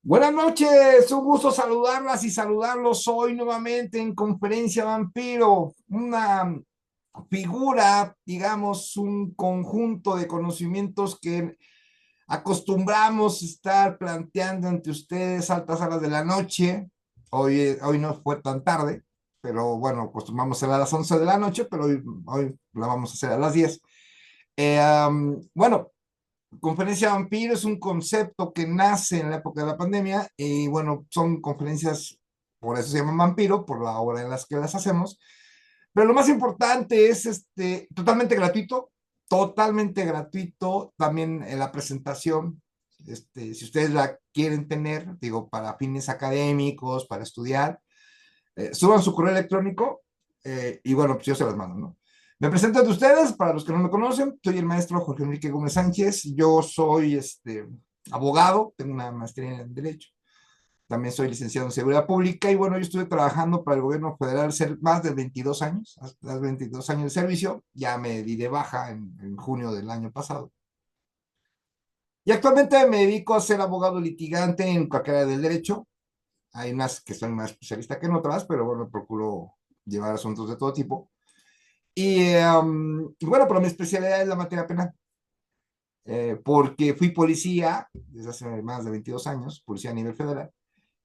Buenas noches, un gusto saludarlas y saludarlos hoy nuevamente en Conferencia Vampiro, una figura, digamos, un conjunto de conocimientos que acostumbramos estar planteando ante ustedes a altas horas de la noche. Hoy no fue tan tarde, pero bueno, acostumbramos a las 11 de la noche, pero hoy la vamos a hacer a las 10. Bueno, Conferencia Vampiro es un concepto que nace en la época de la pandemia y bueno, son conferencias, por eso se llaman Vampiro, por la hora en las que las hacemos. Pero lo más importante es totalmente gratuito también en la presentación. Si ustedes la quieren tener, digo, para fines académicos, para estudiar, suban su correo electrónico y bueno, pues yo se las mando, ¿no? Me presento ante ustedes, para los que no me conocen, soy el maestro Jorge Enrique Gómez Sánchez, yo soy abogado, tengo una maestría en Derecho, también soy licenciado en Seguridad Pública y bueno, yo estuve trabajando para el gobierno federal más de 22 años, hasta 22 años de servicio, ya me di de baja en junio del año pasado. Y actualmente me dedico a ser abogado litigante en cualquier área del derecho. Hay unas que soy más especialista que en otras, pero bueno, procuro llevar asuntos de todo tipo. Y bueno, pero mi especialidad es la materia penal, porque fui policía desde hace más de 22 años, policía a nivel federal.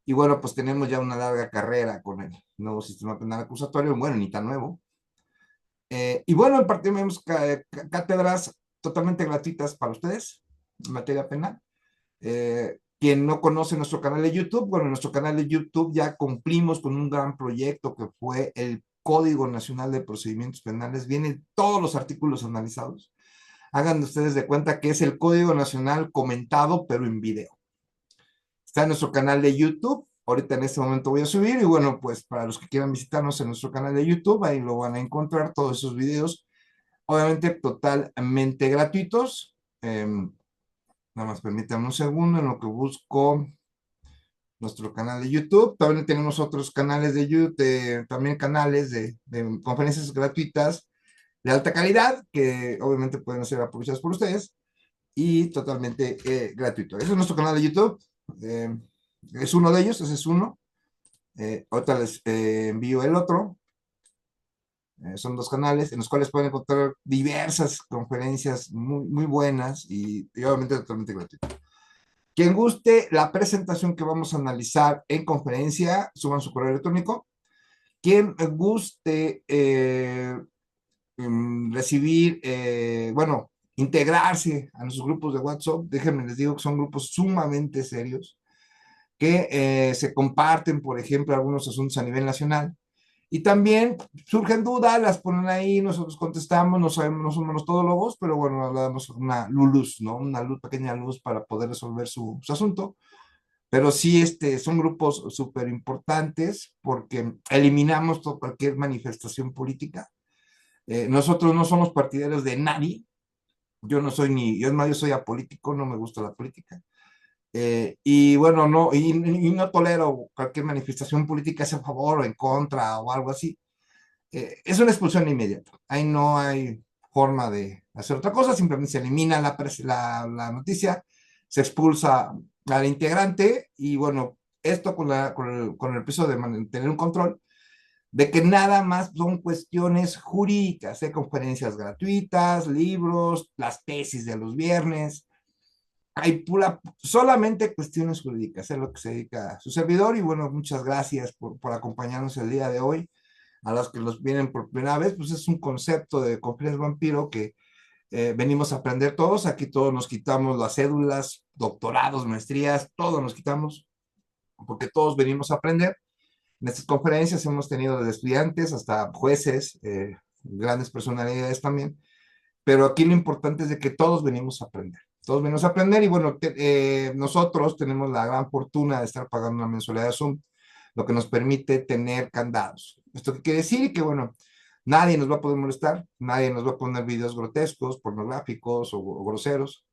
Y bueno, pues tenemos ya una larga carrera con el nuevo sistema penal acusatorio, bueno, ni tan nuevo. Y bueno, impartimos cátedras totalmente gratuitas para ustedes en materia penal. Quien no conoce nuestro canal de YouTube, bueno, en nuestro canal de YouTube ya cumplimos con un gran proyecto que fue el Código Nacional de Procedimientos Penales. Vienen todos los artículos analizados. Hagan ustedes de cuenta que es el Código Nacional comentado, pero en video. Está en nuestro canal de YouTube. Ahorita en este momento voy a subir y bueno, pues para los que quieran visitarnos en nuestro canal de YouTube, ahí lo van a encontrar todos esos videos, obviamente totalmente gratuitos. Nada más permítanme un segundo en lo que busco nuestro canal de YouTube. También tenemos otros canales de YouTube, también canales de conferencias gratuitas de alta calidad que obviamente pueden ser aprovechadas por ustedes y totalmente gratuito. Ese es nuestro canal de YouTube. Eh, es uno de ellos, ese es uno. Ahorita les envío el otro. Son dos canales en los cuales pueden encontrar diversas conferencias muy, muy buenas y obviamente totalmente gratuitas. Quien guste la presentación que vamos a analizar en conferencia, suban su correo electrónico. Quien guste recibir, bueno, integrarse a nuestros grupos de WhatsApp, déjenme les digo que son grupos sumamente serios, que se comparten, por ejemplo, algunos asuntos a nivel nacional. Y también surgen dudas, las ponen ahí, nosotros contestamos, no sabemos, no somos los todólogos, pero bueno, le damos una luz, ¿no? Una luz, pequeña luz para poder resolver su asunto. Pero sí, son grupos súper importantes porque eliminamos cualquier manifestación política. Nosotros no somos partidarios de nadie. Yo no soy ni, yo, yo soy apolítico, no me gusta la política. Y bueno, no, y no tolero cualquier manifestación política, sea a favor o en contra o algo así. Es una expulsión inmediata. Ahí no hay forma de hacer otra cosa, simplemente se elimina la noticia, se expulsa al integrante y bueno, esto con el peso de mantener un control de que nada más son cuestiones jurídicas, conferencias gratuitas, libros, las tesis de los viernes, hay solamente cuestiones jurídicas, es lo que se dedica su servidor y bueno, muchas gracias por acompañarnos el día de hoy. A los que los vienen por primera vez, pues es un concepto de Conferencia Vampiro que venimos a aprender todos, aquí todos nos quitamos las cédulas, doctorados, maestrías, todos nos quitamos, porque todos venimos a aprender. En estas conferencias hemos tenido desde estudiantes hasta jueces, grandes personalidades también, pero aquí lo importante es de que todos venimos a aprender. Todos venimos a aprender y bueno, nosotros tenemos la gran fortuna de estar pagando una mensualidad de Zoom, lo que nos permite tener candados. ¿Esto qué quiere decir? Que bueno, nadie nos va a poder molestar, nadie nos va a poner videos grotescos, pornográficos o groseros,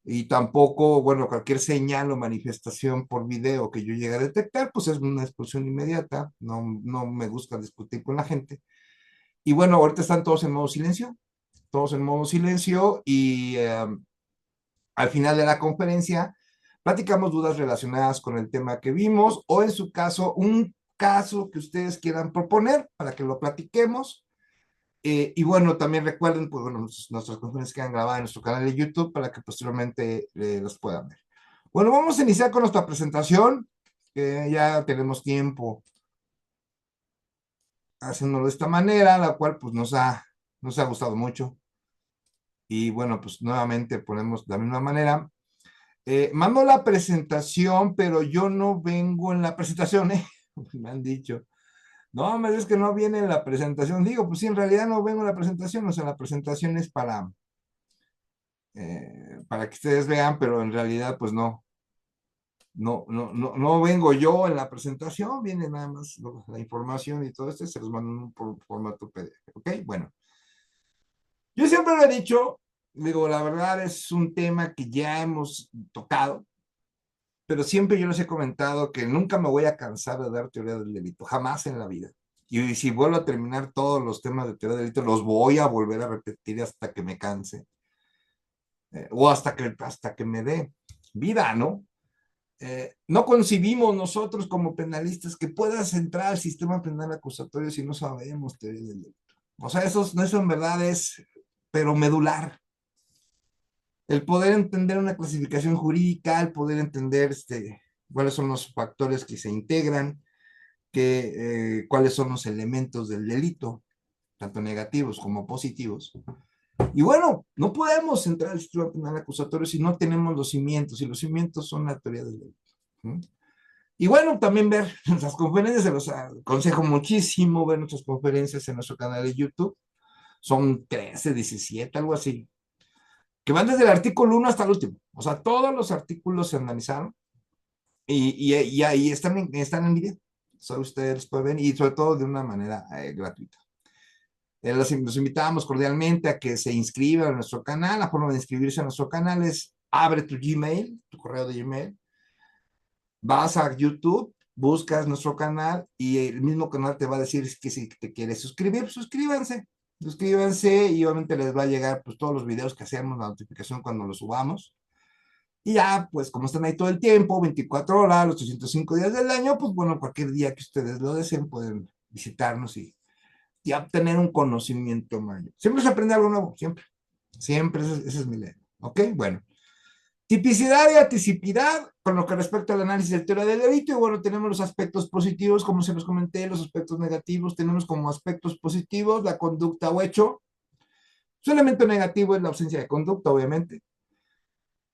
y tampoco, bueno, cualquier señal o manifestación por video que yo llegue a detectar, pues es una expulsión inmediata, no me gusta discutir con la gente. Y bueno, ahorita están todos en modo silencio y al final de la conferencia platicamos dudas relacionadas con el tema que vimos o en su caso, un caso que ustedes quieran proponer para que lo platiquemos. Y bueno, también recuerden, pues bueno, nuestras conferencias quedan grabadas en nuestro canal de YouTube para que posteriormente las puedan ver. Bueno, vamos a iniciar con nuestra presentación, que ya tenemos tiempo haciéndolo de esta manera, la cual pues nos ha gustado mucho. Y bueno, pues nuevamente ponemos de la misma manera. Mando la presentación, pero yo no vengo en la presentación, ¿eh? Me han dicho. No, me dices que no viene en la presentación. Digo, pues sí, en realidad no vengo en la presentación, o sea, la presentación es para que ustedes vean, pero en realidad, pues no vengo yo en la presentación, viene nada más la información y todo esto, se los mando en un formato PDF, ¿ok? Bueno, yo siempre lo he dicho, digo, la verdad es un tema que ya hemos tocado, pero siempre yo les he comentado que nunca me voy a cansar de dar teoría del delito, jamás en la vida. Y si vuelvo a terminar todos los temas de teoría del delito, los voy a volver a repetir hasta que me canse, o hasta que me dé vida, ¿no? No concibimos nosotros como penalistas que puedas entrar al sistema penal acusatorio si no sabemos teoría del delito. O sea, eso en verdad es, pero medular. El poder entender una clasificación jurídica, el poder entender cuáles son los factores que se integran, cuáles son los elementos del delito, tanto negativos como positivos. Y bueno, no podemos entrar al sistema penal acusatorio si no tenemos los cimientos, y los cimientos son la teoría del delito. ¿Sí? Y bueno, también ver nuestras conferencias, se los aconsejo muchísimo ver nuestras conferencias en nuestro canal de YouTube. Son 13, 17, algo así, que van desde el artículo 1 hasta el último. O sea, todos los artículos se analizaron y ahí están en video. Solo ustedes pueden ver y sobre todo de una manera gratuita. Los invitamos cordialmente a que se inscriban a nuestro canal. La forma de inscribirse a nuestro canal es abre tu Gmail, tu correo de Gmail, vas a YouTube, buscas nuestro canal y el mismo canal te va a decir que si te quieres suscribir, pues suscríbanse y obviamente les va a llegar pues todos los videos que hacemos, la notificación cuando los subamos. Y ya, pues como están ahí todo el tiempo, 24 horas, los 305 días del año, pues bueno, cualquier día que ustedes lo deseen pueden visitarnos y obtener un conocimiento mayor. Siempre se aprende algo nuevo, siempre. Siempre, ese es mi lema. ¿Ok? Bueno. Tipicidad y atipicidad con lo que respecta al análisis de teoría del delito. Y bueno, tenemos los aspectos positivos, como se los comenté, los aspectos negativos. Tenemos como aspectos positivos la conducta o hecho. Su elemento negativo es la ausencia de conducta, obviamente.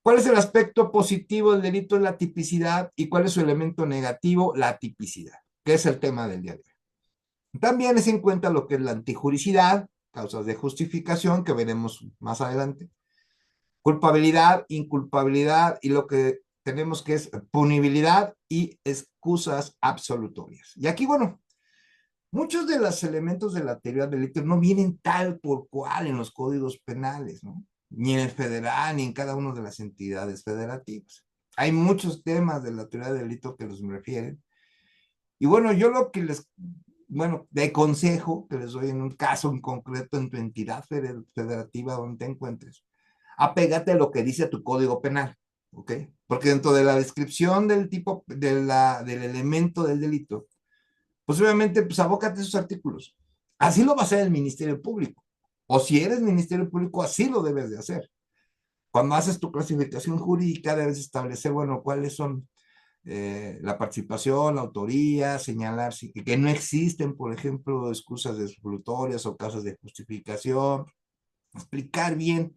¿Cuál es el aspecto positivo del delito? Es la tipicidad. ¿Y cuál es su elemento negativo? La atipicidad, que es el tema del día de hoy. También se encuentra lo que es la antijuricidad, causas de justificación, que veremos más adelante. Culpabilidad, inculpabilidad y lo que tenemos que es punibilidad y excusas absolutorias. Y aquí, bueno, muchos de los elementos de la teoría del delito no vienen tal por cual en los códigos penales, ¿no? Ni en el federal, ni en cada una de las entidades federativas. Hay muchos temas de la teoría del delito que los refieren. Y bueno, yo lo que de consejo que les doy en un caso en concreto en tu entidad federativa donde te encuentres, apégate a lo que dice tu código penal, ¿ok? Porque dentro de la descripción del tipo, del elemento del delito, pues obviamente, pues abócate a esos artículos. Así lo va a hacer el Ministerio Público. O si eres Ministerio Público, así lo debes de hacer. Cuando haces tu clasificación jurídica, debes establecer, bueno, cuáles son la participación, la autoría, señalar que no existen, por ejemplo, excusas exclutorias o causas de justificación, explicar bien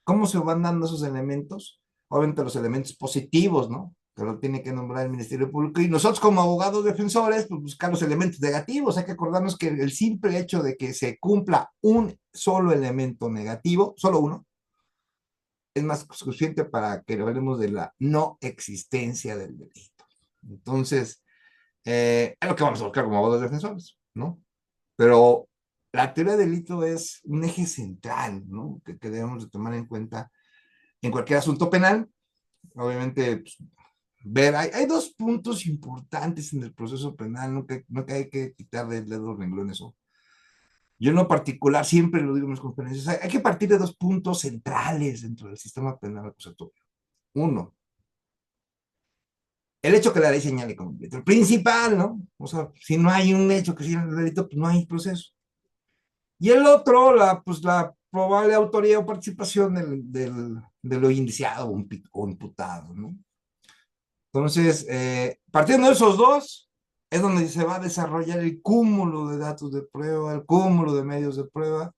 cómo se van dando esos elementos, obviamente los elementos positivos, ¿no? Que lo tiene que nombrar el Ministerio Público y nosotros como abogados defensores, pues buscar los elementos negativos. Hay que acordarnos que el simple hecho de que se cumpla un solo elemento negativo, solo uno, es más suficiente para que hablemos de la no existencia del delito. Entonces, es lo que vamos a buscar como abogados defensores, ¿no? Pero la teoría del delito es un eje central, ¿no? Que debemos de tomar en cuenta en cualquier asunto penal. Obviamente, pues, hay dos puntos importantes en el proceso penal, no que hay que quitar de los renglones. Yo en lo particular siempre lo digo en mis conferencias, hay que partir de dos puntos centrales dentro del sistema penal acusatorio. Uno, el hecho que la ley señale como delito. El principal, ¿no? O sea, si no hay un hecho que señale el delito, pues no hay proceso. Y el otro, pues la probable autoría o participación de lo indiciado o imputado, ¿no? Entonces, partiendo de esos dos, es donde se va a desarrollar el cúmulo de datos de prueba, el cúmulo de medios de prueba.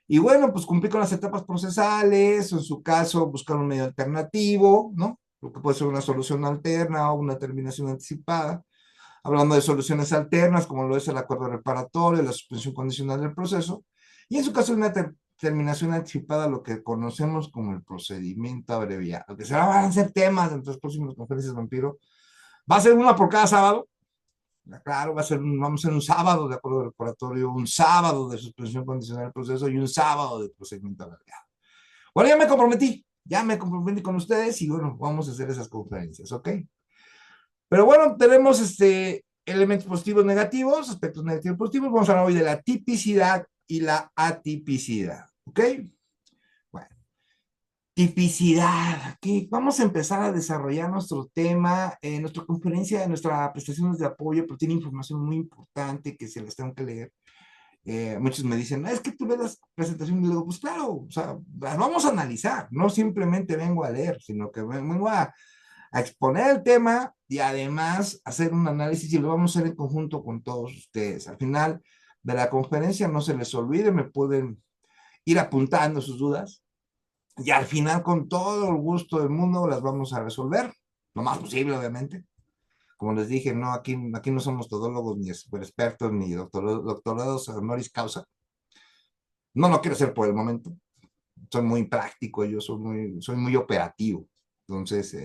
Y bueno, pues cumplir con las etapas procesales, o en su caso, buscar un medio alternativo, ¿no? Lo que puede ser una solución alterna o una terminación anticipada. Hablando de soluciones alternas, como lo es el acuerdo reparatorio, la suspensión condicional del proceso. Y en su caso, una terminación anticipada, lo que conocemos como el procedimiento abreviado, que se van a ser temas en las próximas conferencias, Vampiro. Va a ser una por cada sábado. Claro, vamos a hacer un sábado de acuerdo reparatorio, un sábado de suspensión condicional del proceso y un sábado de procedimiento abreviado. Bueno, ya me comprometí con ustedes y bueno, vamos a hacer esas conferencias, ¿ok? Pero bueno, tenemos elementos positivos negativos, aspectos negativos positivos. Vamos a hablar hoy de la tipicidad y la atipicidad, ¿ok? Bueno, tipicidad. Aquí vamos a empezar a desarrollar nuestro tema, nuestra conferencia, nuestra prestaciones de apoyo, pero tiene información muy importante que se las tengo que leer. Muchos me dicen, es que tú ves las presentaciones y luego, pues claro, o sea, las vamos a analizar, no simplemente vengo a leer, sino que vengo a exponer el tema y además hacer un análisis y lo vamos a hacer en conjunto con todos ustedes. Al final de la conferencia, no se les olvide, me pueden ir apuntando sus dudas y al final con todo el gusto del mundo las vamos a resolver, lo más posible obviamente. Como les dije, no, aquí no somos todólogos ni expertos ni doctorados honoris causa. No lo quiero hacer por el momento. Soy muy práctico, yo soy muy operativo. Entonces,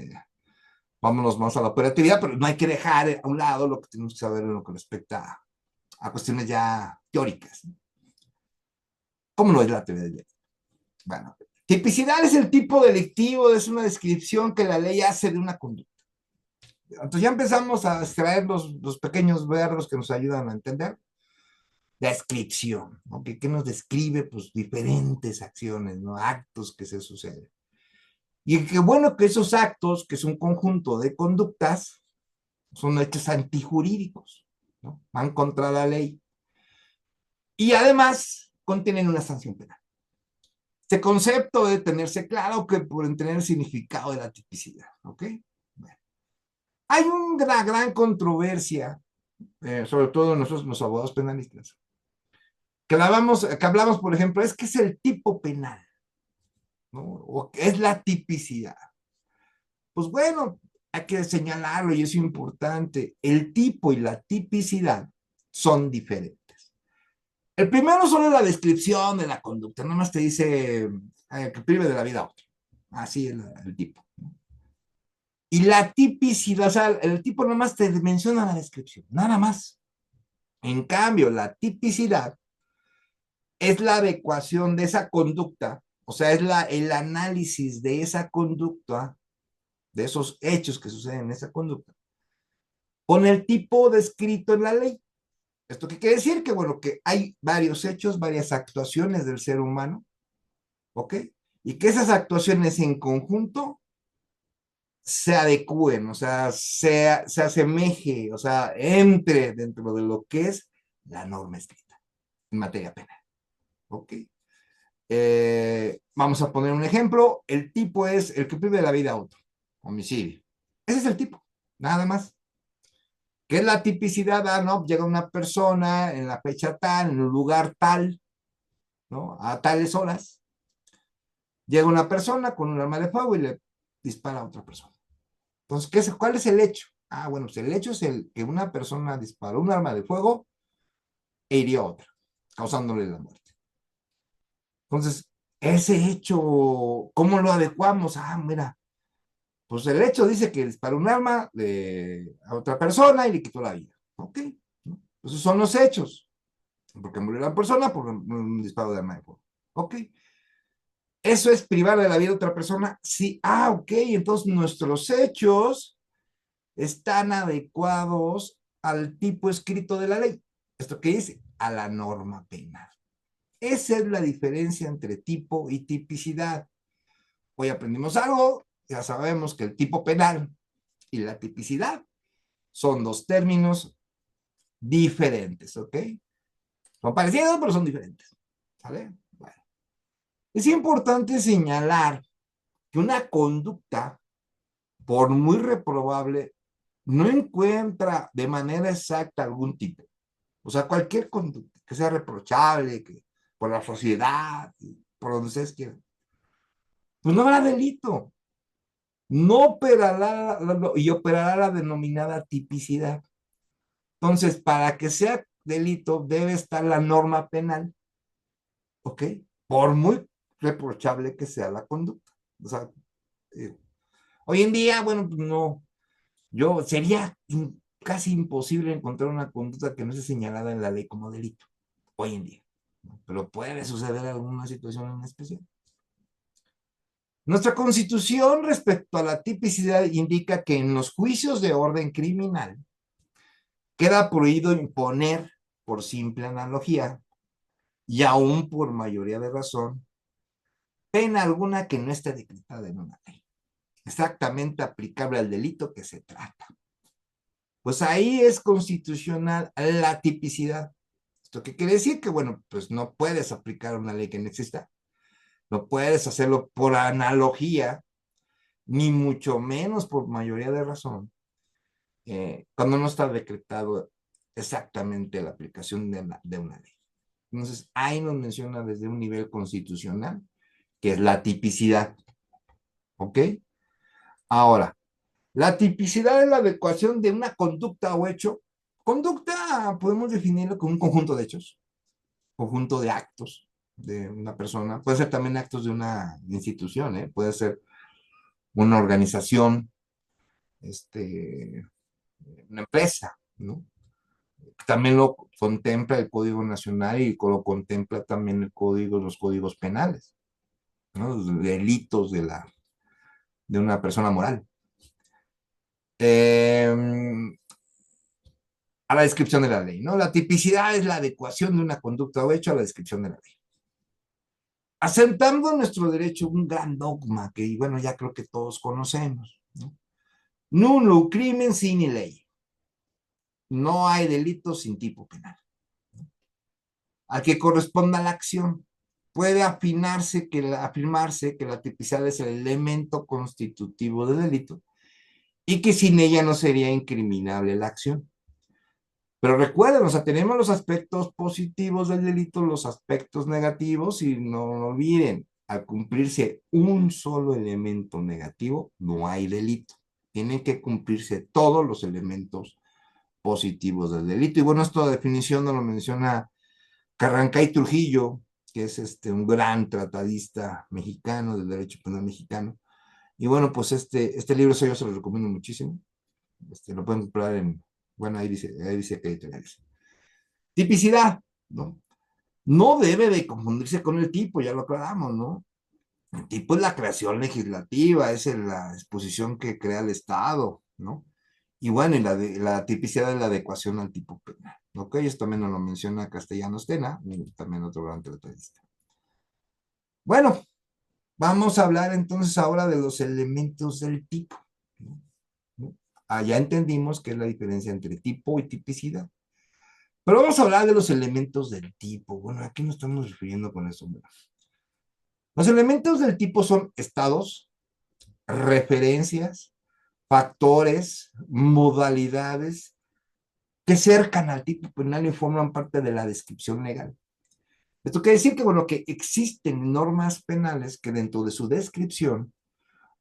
vámonos más a la operatividad, pero no hay que dejar a un lado lo que tenemos que saber en lo que respecta a cuestiones ya teóricas. ¿Cómo lo es la teoría del delito? Bueno, tipicidad es el tipo delictivo, es una descripción que la ley hace de una conducta. Entonces ya empezamos a extraer los pequeños verbos que nos ayudan a entender. Descripción, ¿no? Que nos describe pues diferentes acciones, ¿no? Actos que se suceden. Y qué bueno que esos actos, que es un conjunto de conductas, son hechos antijurídicos, ¿no? Van contra la ley. Y además contienen una sanción penal. Este concepto debe tenerse claro que pueden tener el significado de la tipicidad, ¿ok? Bueno. Hay una gran controversia, sobre todo nosotros los abogados penalistas, que hablamos, por ejemplo, es que es el tipo penal, ¿no? O que es la tipicidad. Pues bueno, hay que señalarlo y es importante. El tipo y la tipicidad son diferentes. El primero solo es la descripción de la conducta, nada más te dice que prive de la vida a otro. Así es el tipo. Y la tipicidad, o sea, el tipo nada más te menciona la descripción, nada más. En cambio, la tipicidad es la adecuación de esa conducta, o sea, es el análisis de esa conducta, de esos hechos que suceden en esa conducta, con el tipo descrito en la ley. ¿Esto qué quiere decir? Que bueno, que hay varios hechos, varias actuaciones del ser humano, ¿ok? Y que esas actuaciones en conjunto se adecúen, o sea, se asemeje, o sea, entre dentro de lo que es la norma escrita en materia penal, ¿ok? Vamos a poner un ejemplo, el tipo es el que prive de la vida a otro, homicidio. Ese es el tipo, nada más. ¿Qué es la tipicidad? Ah, no, llega una persona en la fecha tal, en un lugar tal, ¿no? A tales horas. Llega una persona con un arma de fuego y le dispara a otra persona. Entonces, ¿cuál es el hecho? Ah, bueno, pues el hecho es el que una persona disparó un arma de fuego e hirió a otra, causándole la muerte. Entonces, ese hecho, ¿cómo lo adecuamos? Ah, mira, pues el hecho dice que disparó un arma a otra persona y le quitó la vida. Ok, ¿no? Esos son los hechos. Porque murió la persona por un disparo de arma de fuego. Ok. ¿Eso es privar de la vida a otra persona? Sí. Ah, ok. Entonces nuestros hechos están adecuados al tipo escrito de la ley. ¿Esto qué dice? A la norma penal. Esa es la diferencia entre tipo y tipicidad. Hoy aprendimos algo, ya sabemos que el tipo penal y la tipicidad son dos términos diferentes, ¿ok? Son parecidos, pero son diferentes, ¿vale? Bueno, es importante señalar que una conducta, por muy reprobable, no encuentra de manera exacta algún tipo. O sea, cualquier conducta que sea reprochable, que por la sociedad, por donde ustedes quieran, pues no habrá delito. No operará y operará la denominada tipicidad. Entonces, para que sea delito, debe estar la norma penal, ¿ok? Por muy reprochable que sea la conducta. O sea, eh, hoy en día, bueno, pues no, sería casi imposible encontrar una conducta que no esté señalada en la ley como delito, hoy en día, ¿no? Pero puede suceder alguna situación en especial. Nuestra Constitución respecto a la tipicidad indica que en los juicios de orden criminal queda prohibido imponer por simple analogía y aún por mayoría de razón pena alguna que no esté decretada en una ley, exactamente aplicable al delito que se trata. Pues ahí es constitucional la tipicidad. ¿Esto qué quiere decir? Que, bueno, pues no puedes aplicar una ley que no exista, no puedes hacerlo por analogía, ni mucho menos por mayoría de razón, cuando no está decretado exactamente la aplicación de una ley. Entonces, ahí nos menciona desde un nivel constitucional, que es la tipicidad, ¿ok? Ahora, la tipicidad es la adecuación de una conducta o hecho. Conducta podemos definirlo como un conjunto de hechos, conjunto de actos de una persona. Puede ser también actos de una institución, ¿eh? Puede ser una organización, este, una empresa, ¿no? También lo contempla el Código Nacional y lo contempla también los códigos penales, ¿no? Los delitos de una persona moral. A la descripción de la ley, ¿no? La tipicidad es la adecuación de una conducta o hecho a la descripción de la ley. Asentando nuestro derecho un gran dogma que, bueno, ya creo que todos conocemos, ¿no? Nulo crimen sin ley. No hay delito sin tipo penal. Al que corresponda la acción, puede afirmarse que la tipicidad es el elemento constitutivo del delito y que sin ella no sería incriminable la acción. Pero recuerden, o sea, tenemos los aspectos positivos del delito, los aspectos negativos, y no olviden, al cumplirse un solo elemento negativo, no hay delito. Tienen que cumplirse todos los elementos positivos del delito. Y bueno, esta definición nos lo menciona Carrancay Trujillo, que es un gran tratadista mexicano del derecho penal mexicano. Y bueno, pues este libro yo se lo recomiendo muchísimo. Lo pueden comprar bueno, ahí dice que editoriales. Tipicidad, ¿no? No debe de confundirse con el tipo, ya lo aclaramos, ¿no? El tipo es la creación legislativa, es la exposición que crea el Estado, ¿no? Y bueno, y la tipicidad es la adecuación al tipo penal, ¿ok? Esto también nos lo menciona Castellanos Tena, también otro gran tratadista. Bueno, vamos a hablar entonces ahora de los elementos del tipo, ¿no? Ya entendimos qué es la diferencia entre tipo y tipicidad. Pero vamos a hablar de los elementos del tipo. Bueno, ¿a qué nos estamos refiriendo con eso? Los elementos del tipo son estados, referencias, factores, modalidades que cercan al tipo penal y forman parte de la descripción legal. Esto quiere decir que, bueno, que existen normas penales que dentro de su descripción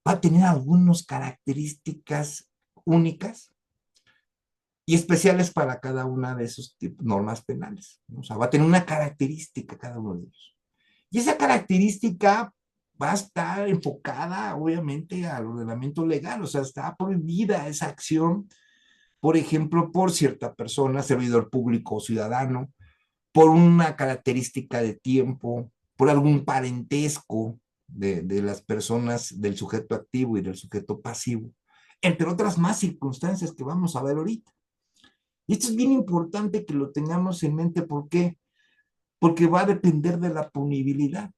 va a tener algunas características únicas y especiales para cada una de esas normas penales, ¿no? O sea, va a tener una característica cada uno de ellos. Y esa característica va a estar enfocada, obviamente, al ordenamiento legal, o sea, está prohibida esa acción, por ejemplo, por cierta persona, servidor público o ciudadano, por una característica de tiempo, por algún parentesco de las personas del sujeto activo y del sujeto pasivo, entre otras más circunstancias que vamos a ver ahorita. Y esto es bien importante que lo tengamos en mente. ¿Por qué? Porque va a depender de la punibilidad.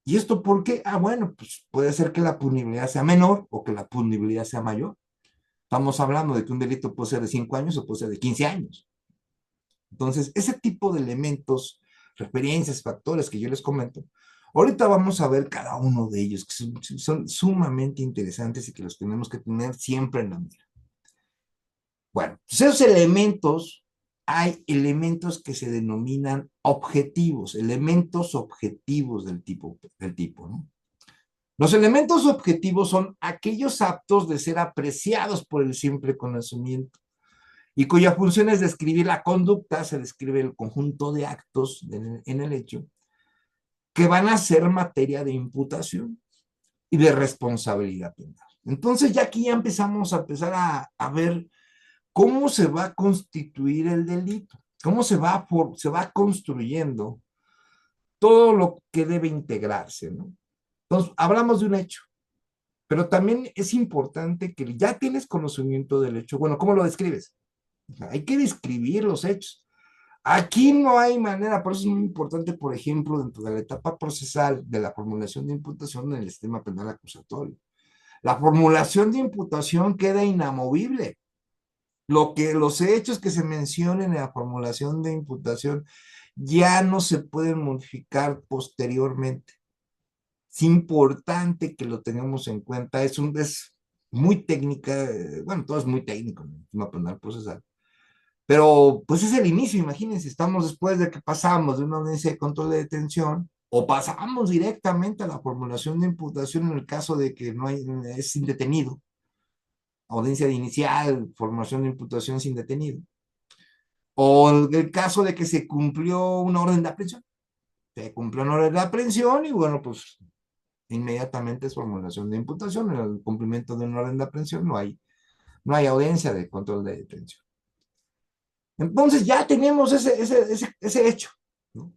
¿Y esto por qué? Bueno, pues puede ser que la punibilidad sea menor o que la punibilidad sea mayor. Estamos hablando de que un delito puede ser de 5 años o puede ser de 15 años. Entonces, ese tipo de elementos, referencias, factores que yo les comento, ahorita vamos a ver cada uno de ellos, que son sumamente interesantes y que los tenemos que tener siempre en la mira. Bueno, pues esos elementos, hay elementos que se denominan objetivos, elementos objetivos del tipo, ¿no? Los elementos objetivos son aquellos aptos de ser apreciados por el simple conocimiento y cuya función es describir la conducta, se describe el conjunto de actos en el hecho, que van a ser materia de imputación y de responsabilidad penal. Entonces ya aquí ya empezamos a empezar a ver cómo se va a constituir el delito, cómo se va construyendo todo lo que debe integrarse, ¿no? Entonces, hablamos de un hecho, pero también es importante que ya tienes conocimiento del hecho. Bueno, ¿cómo lo describes? O sea, hay que describir los hechos. Aquí no hay manera, por eso es muy importante, por ejemplo, dentro de la etapa procesal de la formulación de imputación en el sistema penal acusatorio. La formulación de imputación queda inamovible. Los hechos que se mencionen en la formulación de imputación ya no se pueden modificar posteriormente. Es importante que lo tengamos en cuenta. Es muy técnica, bueno, todo es muy técnico en el sistema penal procesal. Pero pues es el inicio, imagínense, estamos después de que pasamos de una audiencia de control de detención o pasamos directamente a la formulación de imputación en el caso de que no hay, es indetenido, audiencia de inicial, formulación de imputación sin detenido, o en el caso de que se cumplió una orden de aprehensión, se cumplió una orden de aprehensión y bueno, pues inmediatamente es formulación de imputación, en el cumplimiento de una orden de aprehensión no hay audiencia de control de detención. Entonces ya tenemos ese hecho, ¿no?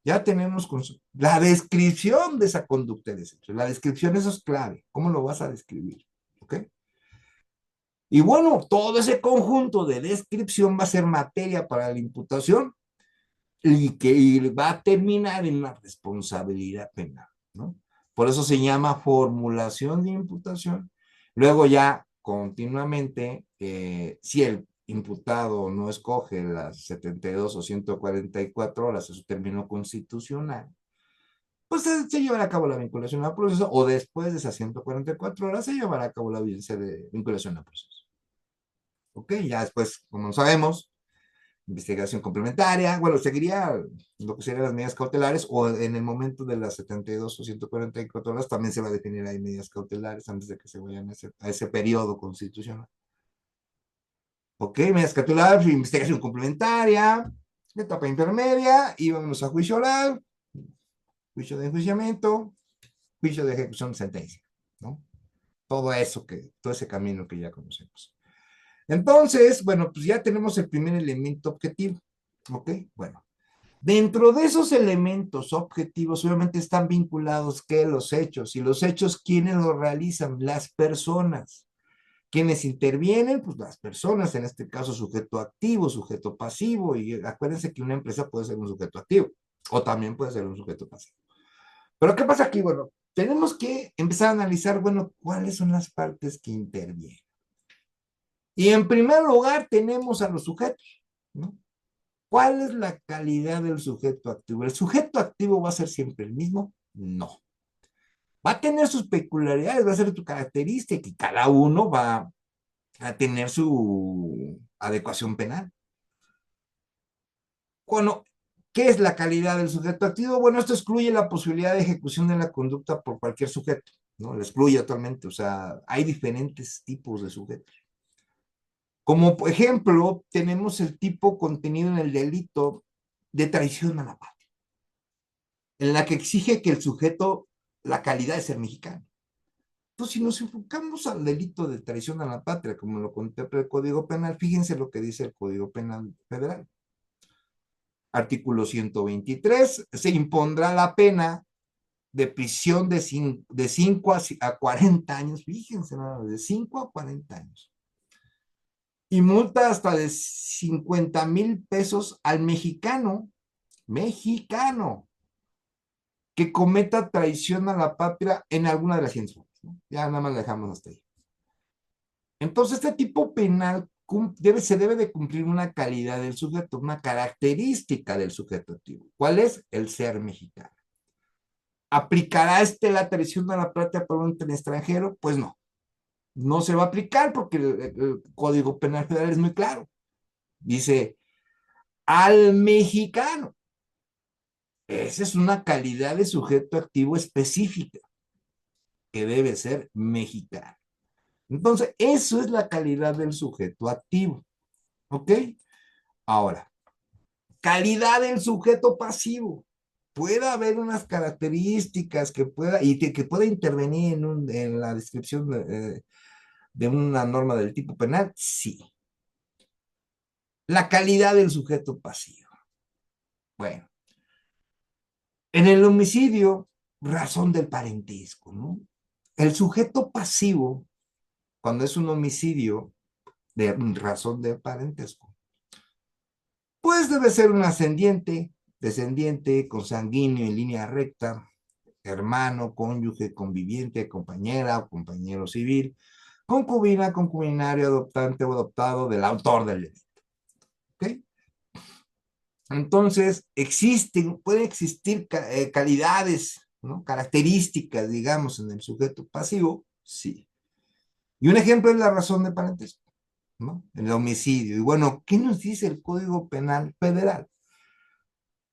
Ya tenemos la descripción de esa conducta de ese hecho. La descripción, eso es clave. ¿Cómo lo vas a describir? ¿Ok? Y bueno, todo ese conjunto de descripción va a ser materia para la imputación y que va a terminar en una responsabilidad penal, ¿no? Por eso se llama formulación de imputación. Luego ya continuamente, si el imputado no escoge las 72 o 144 horas de su término constitucional, pues se llevará a cabo la vinculación al proceso o después de esas 144 horas se llevará a cabo la audiencia de vinculación al proceso. ¿Ok? Ya después, como sabemos, investigación complementaria, bueno, seguiría lo que serían las medidas cautelares o en el momento de las 72 o 144 horas también se va a definir ahí medidas cautelares antes de que se vayan a ese periodo constitucional. Ok, medidas cautelares, investigación complementaria, etapa intermedia y vamos a juicio oral, juicio de enjuiciamiento, juicio de ejecución de sentencia, ¿no? Todo ese camino que ya conocemos. Entonces, bueno, pues ya tenemos el primer elemento objetivo, ¿ok? Bueno, dentro de esos elementos objetivos, obviamente están vinculados que los hechos, y los hechos, ¿quiénes los realizan? Las personas. ¿Quiénes intervienen? Pues las personas, en este caso sujeto activo, sujeto pasivo, y acuérdense que una empresa puede ser un sujeto activo, o también puede ser un sujeto pasivo. Pero ¿qué pasa aquí? Bueno, tenemos que empezar a analizar, bueno, cuáles son las partes que intervienen. Y en primer lugar tenemos a los sujetos, ¿no? ¿Cuál es la calidad del sujeto activo? ¿El sujeto activo va a ser siempre el mismo? No. Va a tener sus peculiaridades, va a ser su característica y cada uno va a tener su adecuación penal. Bueno, ¿qué es la calidad del sujeto activo? Bueno, esto excluye la posibilidad de ejecución de la conducta por cualquier sujeto, ¿no? Lo excluye totalmente, o sea, hay diferentes tipos de sujetos. Como por ejemplo, tenemos el tipo contenido en el delito de traición a la patria, en la que exige que el sujeto, la calidad de ser mexicano. Entonces, si nos enfocamos al delito de traición a la patria, como lo contempla el Código Penal, fíjense lo que dice el Código Penal Federal. Artículo 123, se impondrá la pena de prisión de 5 a 40 años, fíjense, de 5 a 40 años. Y multa hasta de 50,000 pesos al mexicano que cometa traición a la patria en alguna de las 100 formas, ¿no? Ya nada más la dejamos hasta ahí. Entonces, este tipo penal se debe de cumplir una calidad del sujeto, una característica del sujeto activo. ¿Cuál es? El ser mexicano. ¿Aplicará la traición a la patria por un extranjero? Pues no, no se va a aplicar porque el Código Penal Federal es muy claro. Dice, al mexicano. Esa es una calidad de sujeto activo específica que debe ser mexicano. Entonces, eso es la calidad del sujeto activo. ¿Ok? Ahora, calidad del sujeto pasivo. Puede haber unas características que pueda, que pueda intervenir en la descripción de una norma del tipo penal, sí. La calidad del sujeto pasivo. Bueno, en el homicidio, razón del parentesco, ¿no? El sujeto pasivo, cuando es un homicidio de razón de parentesco, pues debe ser un ascendiente, descendiente, consanguíneo en línea recta, hermano, cónyuge, conviviente, compañera o compañero civil, concubina, concubinario, adoptante o adoptado del autor del delito. ¿Ok? Entonces, pueden existir calidades, ¿no? Características, digamos, en el sujeto pasivo, sí. Y un ejemplo es la razón de parentesco, ¿no? El homicidio. Y bueno, ¿qué nos dice el Código Penal Federal?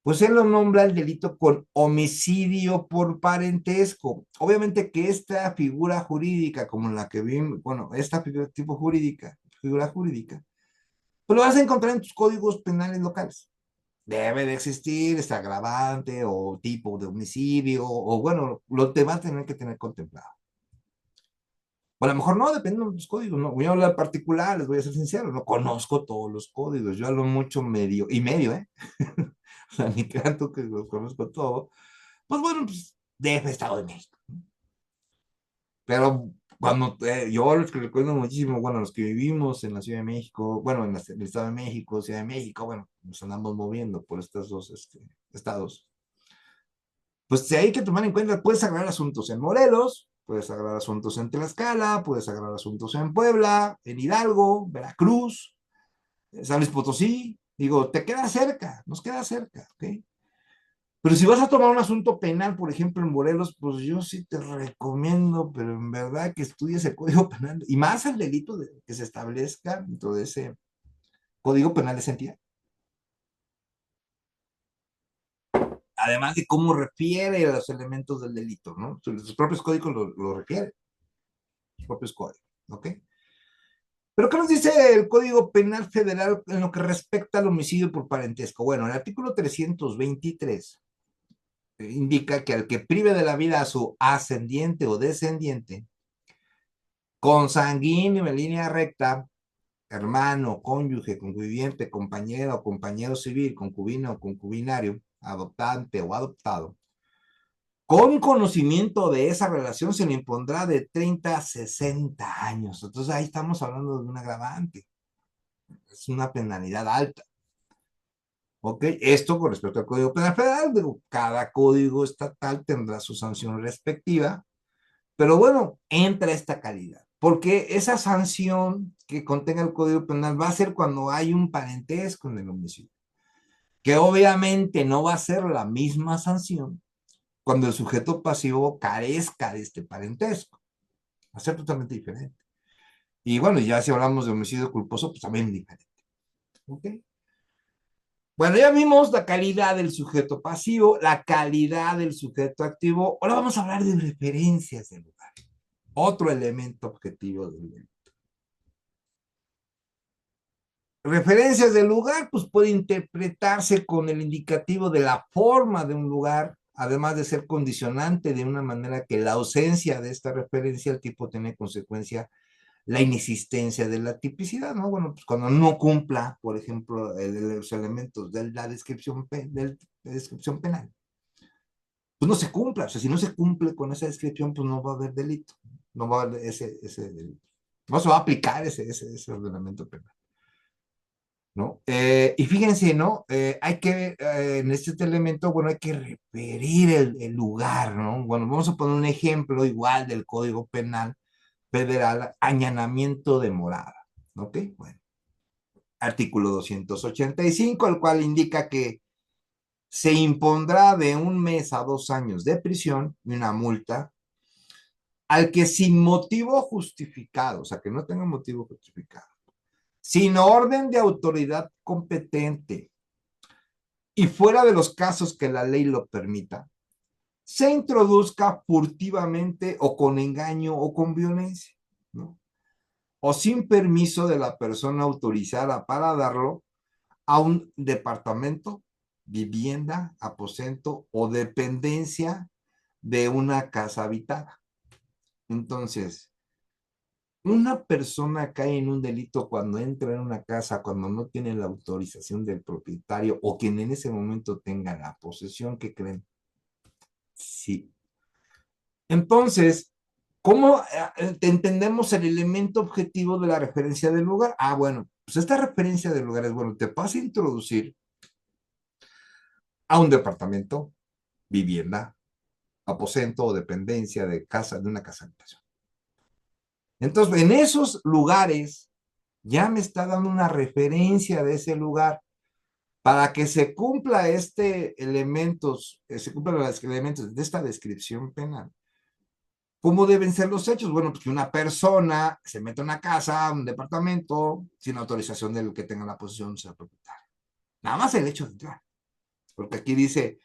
Pues él lo nombra el delito con homicidio por parentesco. Obviamente que esta figura jurídica, como la que vimos, bueno, esta figura jurídica, pues lo vas a encontrar en tus códigos penales locales. Debe de existir este agravante o tipo de homicidio, o bueno, lo te va a tener que tener contemplado. O a lo mejor no, depende de los códigos, ¿no? Voy a hablar particular, les voy a ser sincero, no conozco todos los códigos, yo hablo mucho medio, y medio, ¿eh? O sea, ni tanto que lo conozco todo. Pues bueno, pues DF, Estado de México. Pero cuando yo los que recuerdo muchísimo, bueno, los que vivimos en la Ciudad de México, bueno, en el Estado de México, Ciudad de México, bueno, nos andamos moviendo por estos dos estados. Pues sí, hay que tomar en cuenta, puedes agarrar asuntos en Morelos, puedes agarrar asuntos en Tlaxcala, puedes agarrar asuntos en Puebla, en Hidalgo, Veracruz, San Luis Potosí. Digo, te queda cerca, nos queda cerca, ¿ok? Pero si vas a tomar un asunto penal, por ejemplo, en Morelos, pues yo sí te recomiendo, pero en verdad que estudies el Código Penal y más el delito que se establezca dentro de ese Código Penal de esa entidad. Además de cómo refiere a los elementos del delito, ¿no? Sus propios códigos lo refieren, sus propios códigos, ¿ok? Pero ¿qué nos dice el Código Penal Federal en lo que respecta al homicidio por parentesco? Bueno, el artículo 323 indica que al que prive de la vida a su ascendiente o descendiente, consanguíneo en línea recta, hermano, cónyuge, conviviente, compañero o compañero civil, concubino o concubinario, adoptante o adoptado, con conocimiento de esa relación se le impondrá de 30 a 60 años. Entonces ahí estamos hablando de un agravante. Es una penalidad alta. ¿Ok? Esto con respecto al Código Penal Federal, digo, cada código estatal tendrá su sanción respectiva, pero bueno, entra esta calidad, porque esa sanción que contenga el Código Penal va a ser cuando hay un parentesco en el homicidio, que obviamente no va a ser la misma sanción cuando el sujeto pasivo carezca de este parentesco, va a ser totalmente diferente. Y bueno, ya si hablamos de homicidio culposo, pues también diferente. ¿Ok? Bueno, ya vimos la calidad del sujeto pasivo, la calidad del sujeto activo. Ahora vamos a hablar de referencias del lugar. Otro elemento objetivo del delito. Referencias del lugar, pues puede interpretarse con el indicativo de la forma de un lugar, además de ser condicionante de una manera que la ausencia de esta referencia al tipo tiene consecuencia la inexistencia de la tipicidad, ¿no? Bueno, pues cuando no cumpla, por ejemplo, los elementos de la descripción, penal, pues no se cumpla, o sea, si no se cumple con esa descripción, pues no va a haber delito, no va a haber ese delito, no se va a aplicar ese ordenamiento penal. ¿No? Y fíjense, ¿no? Hay que, en este elemento, bueno, hay que referir el lugar, ¿no? Bueno, vamos a poner un ejemplo igual del Código Penal Federal, allanamiento de morada. ¿Ok? Bueno, artículo 285, el cual indica que se impondrá de 1 mes a 2 años de prisión y una multa al que sin motivo justificado, o sea, que no tenga motivo justificado, sin orden de autoridad competente y fuera de los casos que la ley lo permita, se introduzca furtivamente o con engaño o con violencia, ¿no? O sin permiso de la persona autorizada para darlo a un departamento, vivienda, aposento o dependencia de una casa habitada. Entonces, una persona cae en un delito cuando entra en una casa, cuando no tiene la autorización del propietario o quien en ese momento tenga la posesión. ¿Que creen? Sí. Entonces, ¿cómo entendemos el elemento objetivo de la referencia del lugar? Ah, bueno, pues esta referencia del lugar es, bueno, te vas a introducir a un departamento, vivienda, aposento o dependencia de casa, de una casa habitación. Entonces, en esos lugares ya me está dando una referencia de ese lugar para que se cumpla se cumplan los elementos de esta descripción penal. ¿Cómo deben ser los hechos? Bueno, pues que una persona se mete a una casa, a un departamento, sin autorización del que tenga la posesión, sea propietario. Nada más el hecho de entrar. Porque aquí dice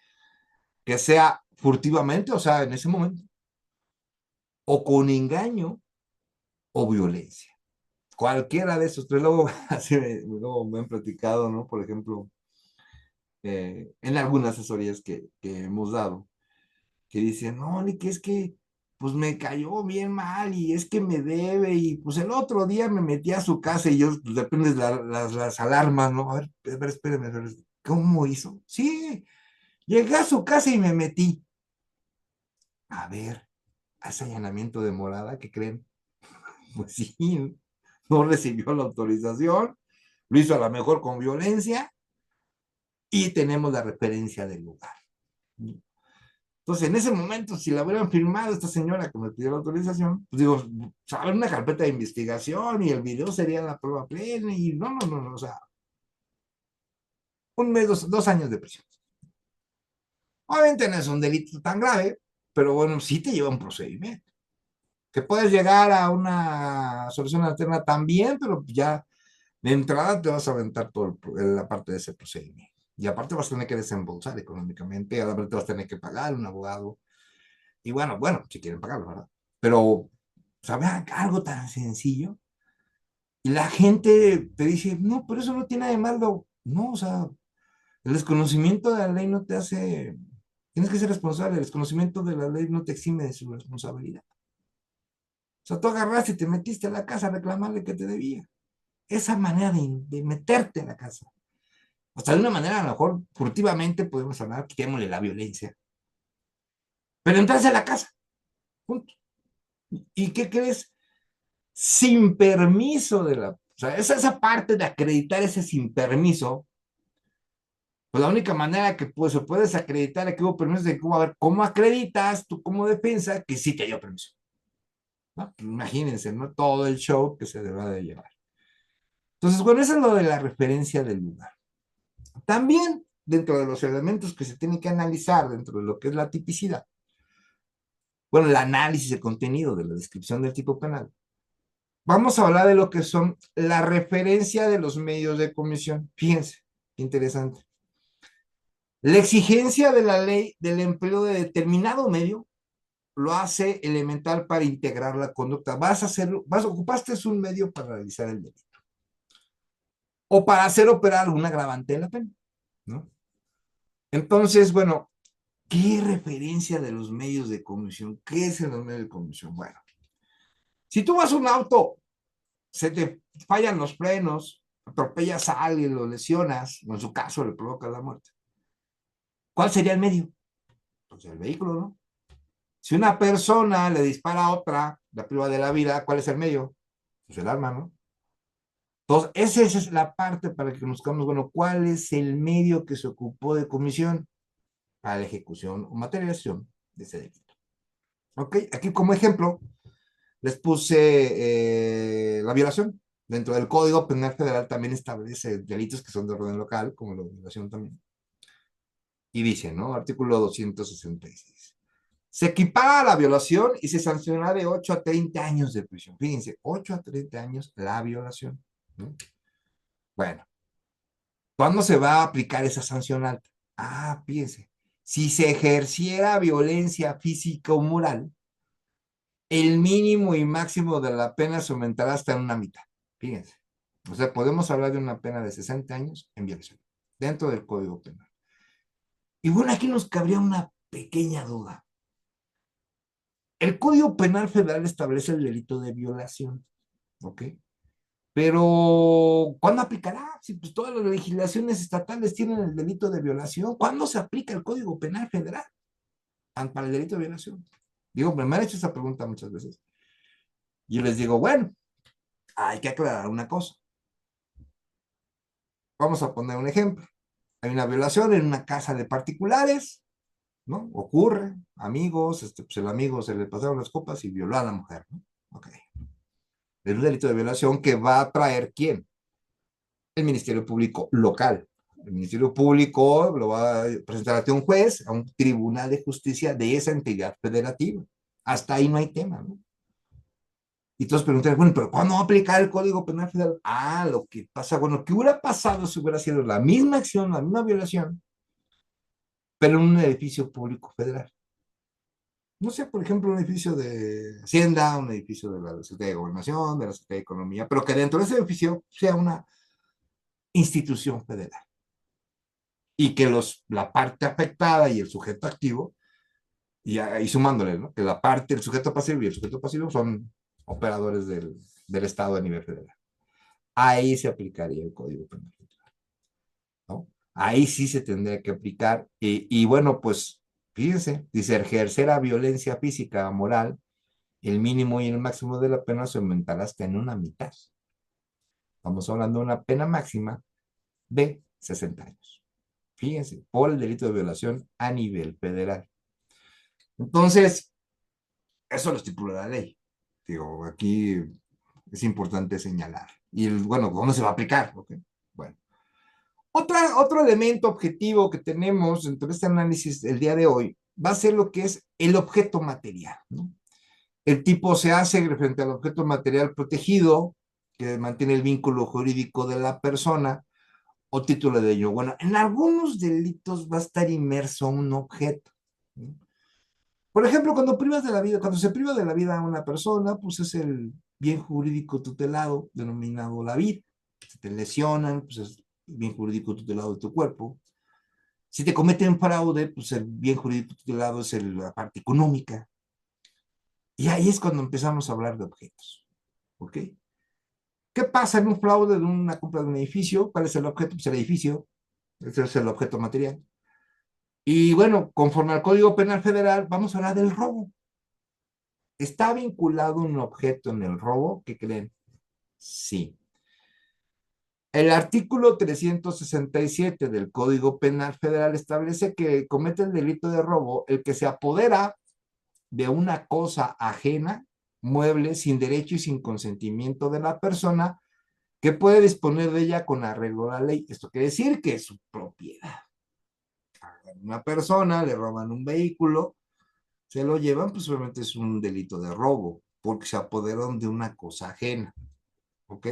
que sea furtivamente, o sea, en ese momento, o con engaño o violencia. Cualquiera de esos tres. Luego, así luego me han platicado, ¿no? Por ejemplo, en algunas asesorías que hemos dado, que dicen, no, ni que es que pues me cayó bien mal y es que me debe y pues el otro día me metí a su casa y yo, pues depende de las alarmas, ¿no? A ver, espérame, ¿cómo hizo? Sí, llegué a su casa y me metí. A ver, ese allanamiento de morada, ¿qué creen? Pues sí, no recibió la autorización, lo hizo a lo mejor con violencia y tenemos la referencia del lugar. Entonces, en ese momento, si la hubieran firmado esta señora que me pidió la autorización, pues digo, sale una carpeta de investigación y el video sería la prueba plena y no, o sea, 1 mes, 2 años de prisión. Obviamente no es un delito tan grave, pero bueno, sí te lleva un procedimiento. Que puedes llegar a una solución alterna también, pero ya de entrada te vas a aventar toda la parte de ese procedimiento. Y aparte vas a tener que desembolsar económicamente, aparte te vas a tener que pagar un abogado. Y bueno, si quieren pagarlo, ¿verdad? Pero, ¿sabes? Algo tan sencillo. Y la gente te dice, no, pero eso no tiene nada de malo. No, o sea, el desconocimiento de la ley no te hace, tienes que ser responsable. El desconocimiento de la ley no te exime de su responsabilidad. O sea, tú agarraste y te metiste a la casa a reclamarle que te debía. Esa manera de meterte en la casa. O sea, de una manera a lo mejor furtivamente podemos hablar, quitémosle la violencia. Pero entrarse a la casa, punto. ¿Y qué crees? Sin permiso de la... O sea, esa parte de acreditar ese sin permiso, pues la única manera que pues, se puede acreditar que hubo permiso de cómo, a ver, ¿cómo acreditas tú como defensa que sí te dio permiso? ¿No? Pues imagínense, ¿no? Todo el show que se debe de llevar. Entonces, bueno, eso es lo de la referencia del lugar. También, dentro de los elementos que se tienen que analizar dentro de lo que es la tipicidad, bueno, el análisis de contenido de la descripción del tipo penal, vamos a hablar de lo que son la referencia de los medios de comisión. Fíjense, interesante. La exigencia de la ley del empleo de determinado medio lo hace elemental para integrar la conducta. Ocupaste un medio para realizar el delito o para hacer operar alguna agravante de la pena, ¿no? Entonces, bueno, ¿qué referencia de los medios de comisión? ¿Qué es en los medios de comisión? Bueno, si tú vas a un auto, se te fallan los frenos, atropellas a alguien, lo lesionas, o en su caso le provocas la muerte. ¿Cuál sería el medio? Pues el vehículo, ¿no? Si una persona le dispara a otra, la priva de la vida, ¿cuál es el medio? Pues el arma, ¿no? Entonces, esa es la parte para que conozcamos, bueno, ¿cuál es el medio que se ocupó de comisión para la ejecución o materialización de ese delito? ¿Ok? Aquí como ejemplo, les puse la violación. Dentro del Código Penal Federal también establece delitos que son de orden local, como la violación también. Y dice, ¿no? Artículo 266. Se equipara a la violación y se sanciona de 8 a 30 años de prisión. Fíjense, 8 a 30 años la violación, ¿no? Bueno, ¿cuándo se va a aplicar esa sanción alta? Ah, fíjense, si se ejerciera violencia física o moral, el mínimo y máximo de la pena se aumentará hasta en una mitad. Fíjense. O sea, podemos hablar de una pena de 60 años en violación, dentro del Código Penal. Y bueno, aquí nos cabría una pequeña duda. El Código Penal Federal establece el delito de violación, ¿ok? Pero, ¿cuándo aplicará? Si pues todas las legislaciones estatales tienen el delito de violación, ¿cuándo se aplica el Código Penal Federal para el delito de violación? Digo, me han hecho esa pregunta muchas veces. Y yo les digo, bueno, hay que aclarar una cosa. Vamos a poner un ejemplo. Hay una violación en una casa de particulares, ¿no? Ocurre, amigos, pues el amigo se le pasaron las copas y violó a la mujer, ¿no? Ok. Es un delito de violación que va a traer ¿quién? El Ministerio Público local. El Ministerio Público lo va a presentar ante un juez, a un tribunal de justicia de esa entidad federativa. Hasta ahí no hay tema, ¿no? Y todos preguntan, bueno, pero ¿cuándo va a aplicar el Código Penal Federal? Ah, lo que pasa, bueno, ¿qué hubiera pasado si hubiera sido la misma acción, la misma violación, pero en un edificio público federal? No sé, por ejemplo, un edificio de Hacienda, un edificio de la Secretaría de Gobernación, de la Secretaría de Economía, pero que dentro de ese edificio sea una institución federal y que la parte afectada y el sujeto activo, y sumándole, ¿no? Que la parte, el sujeto pasivo y el sujeto pasivo son operadores del Estado a nivel federal. Ahí se aplicaría el Código Penal, ¿no? Ahí sí se tendría que aplicar. Y bueno, pues fíjense, dice ejercer a violencia física, moral, el mínimo y el máximo de la pena se aumentará hasta en una mitad. Estamos hablando de una pena máxima de 60 años. Fíjense, por el delito de violación a nivel federal. Entonces, eso lo estipula la ley. Digo, aquí es importante señalar. Y bueno, ¿cómo se va a aplicar? Okay. Bueno, otro elemento objetivo que tenemos dentro de este análisis el día de hoy va a ser lo que es el objeto material, ¿no? El tipo se hace frente al objeto material protegido, que mantiene el vínculo jurídico de la persona, o título de ello. Bueno, en algunos delitos va a estar inmerso un objeto, ¿no? Por ejemplo, cuando se priva de la vida a una persona, pues es el bien jurídico tutelado, denominado la vida. Si te lesionan, pues es el bien jurídico tutelado de tu cuerpo. Si te cometen fraude, pues el bien jurídico tutelado es la parte económica. Y ahí es cuando empezamos a hablar de objetos. ¿Ok? ¿Qué pasa en un fraude de una compra de un edificio? ¿Cuál es el objeto? Pues el edificio. Ese es el objeto material. Y bueno, conforme al Código Penal Federal, vamos a hablar del robo. ¿Está vinculado un objeto en el robo? ¿Qué creen? Sí. El artículo 367 del Código Penal Federal establece que comete el delito de robo el que se apodera de una cosa ajena, mueble, sin derecho y sin consentimiento de la persona que puede disponer de ella con arreglo a la ley. Esto quiere decir que es su propiedad. A una persona le roban un vehículo, se lo llevan, pues obviamente es un delito de robo, porque se apoderaron de una cosa ajena. ¿Ok?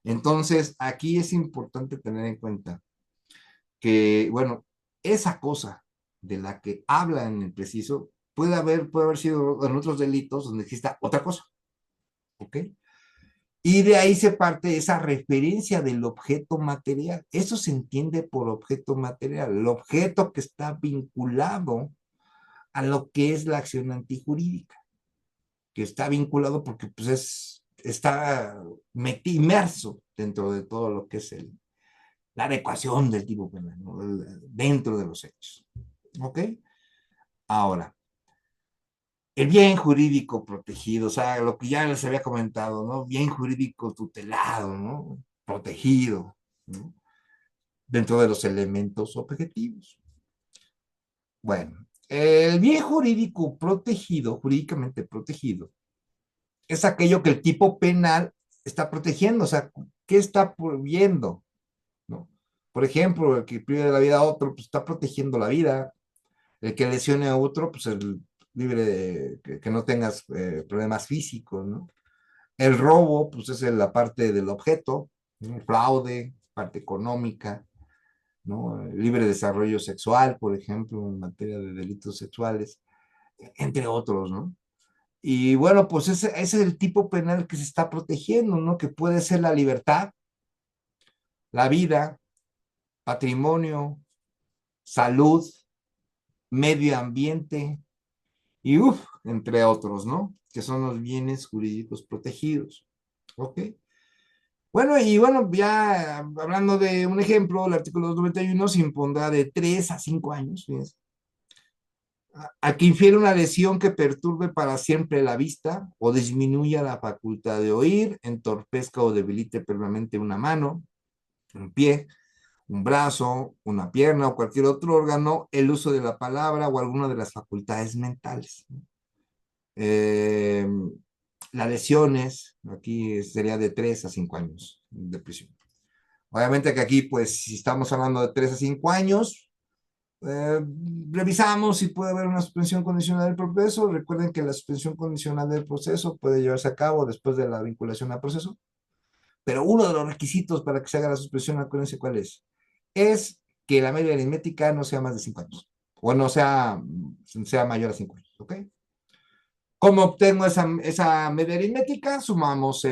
Entonces, aquí es importante tener en cuenta que, bueno, esa cosa de la que habla en el preciso puede haber sido en otros delitos donde exista otra cosa. ¿Ok? Y de ahí se parte esa referencia del objeto material. Eso se entiende por objeto material, el objeto que está vinculado a lo que es la acción antijurídica, que está vinculado porque pues está inmerso dentro de todo lo que es la adecuación del tipo penal, ¿no? Dentro de los hechos. ¿Ok? Ahora, el bien jurídico protegido, o sea, lo que ya les había comentado, ¿no? Bien jurídico tutelado, ¿no? Protegido, ¿no? Dentro de los elementos objetivos. Bueno, el bien jurídico protegido, jurídicamente protegido, es aquello que el tipo penal está protegiendo, o sea, ¿qué está prohibiendo? ¿No? Por ejemplo, el que prive de la vida a otro, pues está protegiendo la vida. El que lesione a otro, pues el libre de que no tengas problemas físicos, ¿no? El robo, pues es la parte del objeto, ¿no? El fraude, parte económica, ¿no? El libre desarrollo sexual, por ejemplo, en materia de delitos sexuales, entre otros, ¿no? Y bueno, pues ese es el tipo penal que se está protegiendo, ¿no? Que puede ser la libertad, la vida, patrimonio, salud, medio ambiente y entre otros, ¿no? Que son los bienes jurídicos protegidos. ¿Ok? Bueno, y bueno, ya hablando de un ejemplo, el artículo 291 se impondrá de 3 a 5 años, fíjense, a que infiere una lesión que perturbe para siempre la vista o disminuya la facultad de oír, entorpezca o debilite permanente una mano, un pie, un brazo, una pierna o cualquier otro órgano, el uso de la palabra o alguna de las facultades mentales. Eh, las lesiones, aquí sería de 3 a 5 años de prisión. Obviamente que aquí, pues, si estamos hablando de 3 a 5 años, eh, revisamos si puede haber una suspensión condicional del proceso. Recuerden que la suspensión condicional del proceso puede llevarse a cabo después de la vinculación al proceso, pero uno de los requisitos para que se haga la suspensión, acuérdense cuál es. Es que la media aritmética no sea más de 5 años, o no sea mayor a 5 años, ¿ok? ¿Cómo obtengo esa media aritmética? Sumamos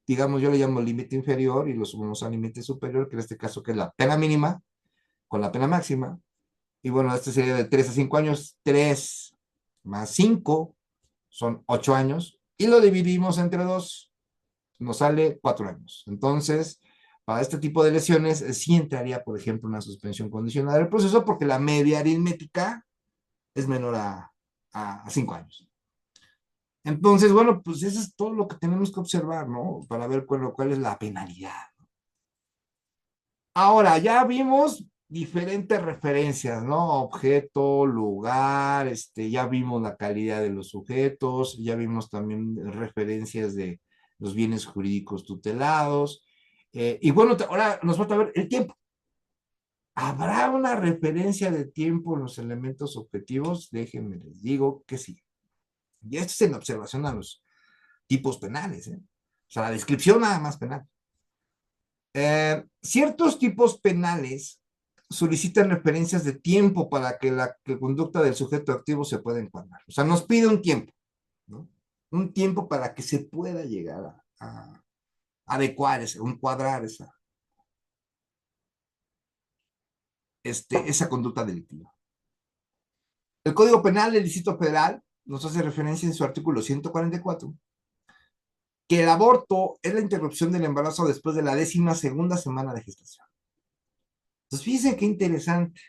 digamos, yo le llamo límite inferior y lo sumamos al límite superior, que en este caso que es la pena mínima con la pena máxima. Y bueno, este sería de 3 a 5 años. 3 más 5 son 8 años. Y lo dividimos entre 2, nos sale 4 años. Entonces, para este tipo de lesiones, sí entraría, por ejemplo, una suspensión condicional del proceso porque la media aritmética es menor a 5 años. Entonces, bueno, pues eso es todo lo que tenemos que observar, ¿no? Para ver cuál es la penalidad. Ahora, ya vimos diferentes referencias, ¿no? Objeto, lugar, ya vimos la calidad de los sujetos, ya vimos también referencias de los bienes jurídicos tutelados. Y bueno, ahora nos falta ver el tiempo. ¿Habrá una referencia de tiempo en los elementos objetivos? Déjenme les digo que sí. Y esto es en observación a los tipos penales, ¿eh? O sea, la descripción nada más penal. Ciertos tipos penales solicitan referencias de tiempo para que la conducta del sujeto activo se pueda encuadrar. O sea, nos pide un tiempo, ¿no? Un tiempo para que se pueda llegar a adecuar, encuadrar esa conducta delictiva. El Código Penal del Distrito Federal nos hace referencia en su artículo 144 que el aborto es la interrupción del embarazo después de la 12ª semana de gestación. Entonces, fíjense qué interesante.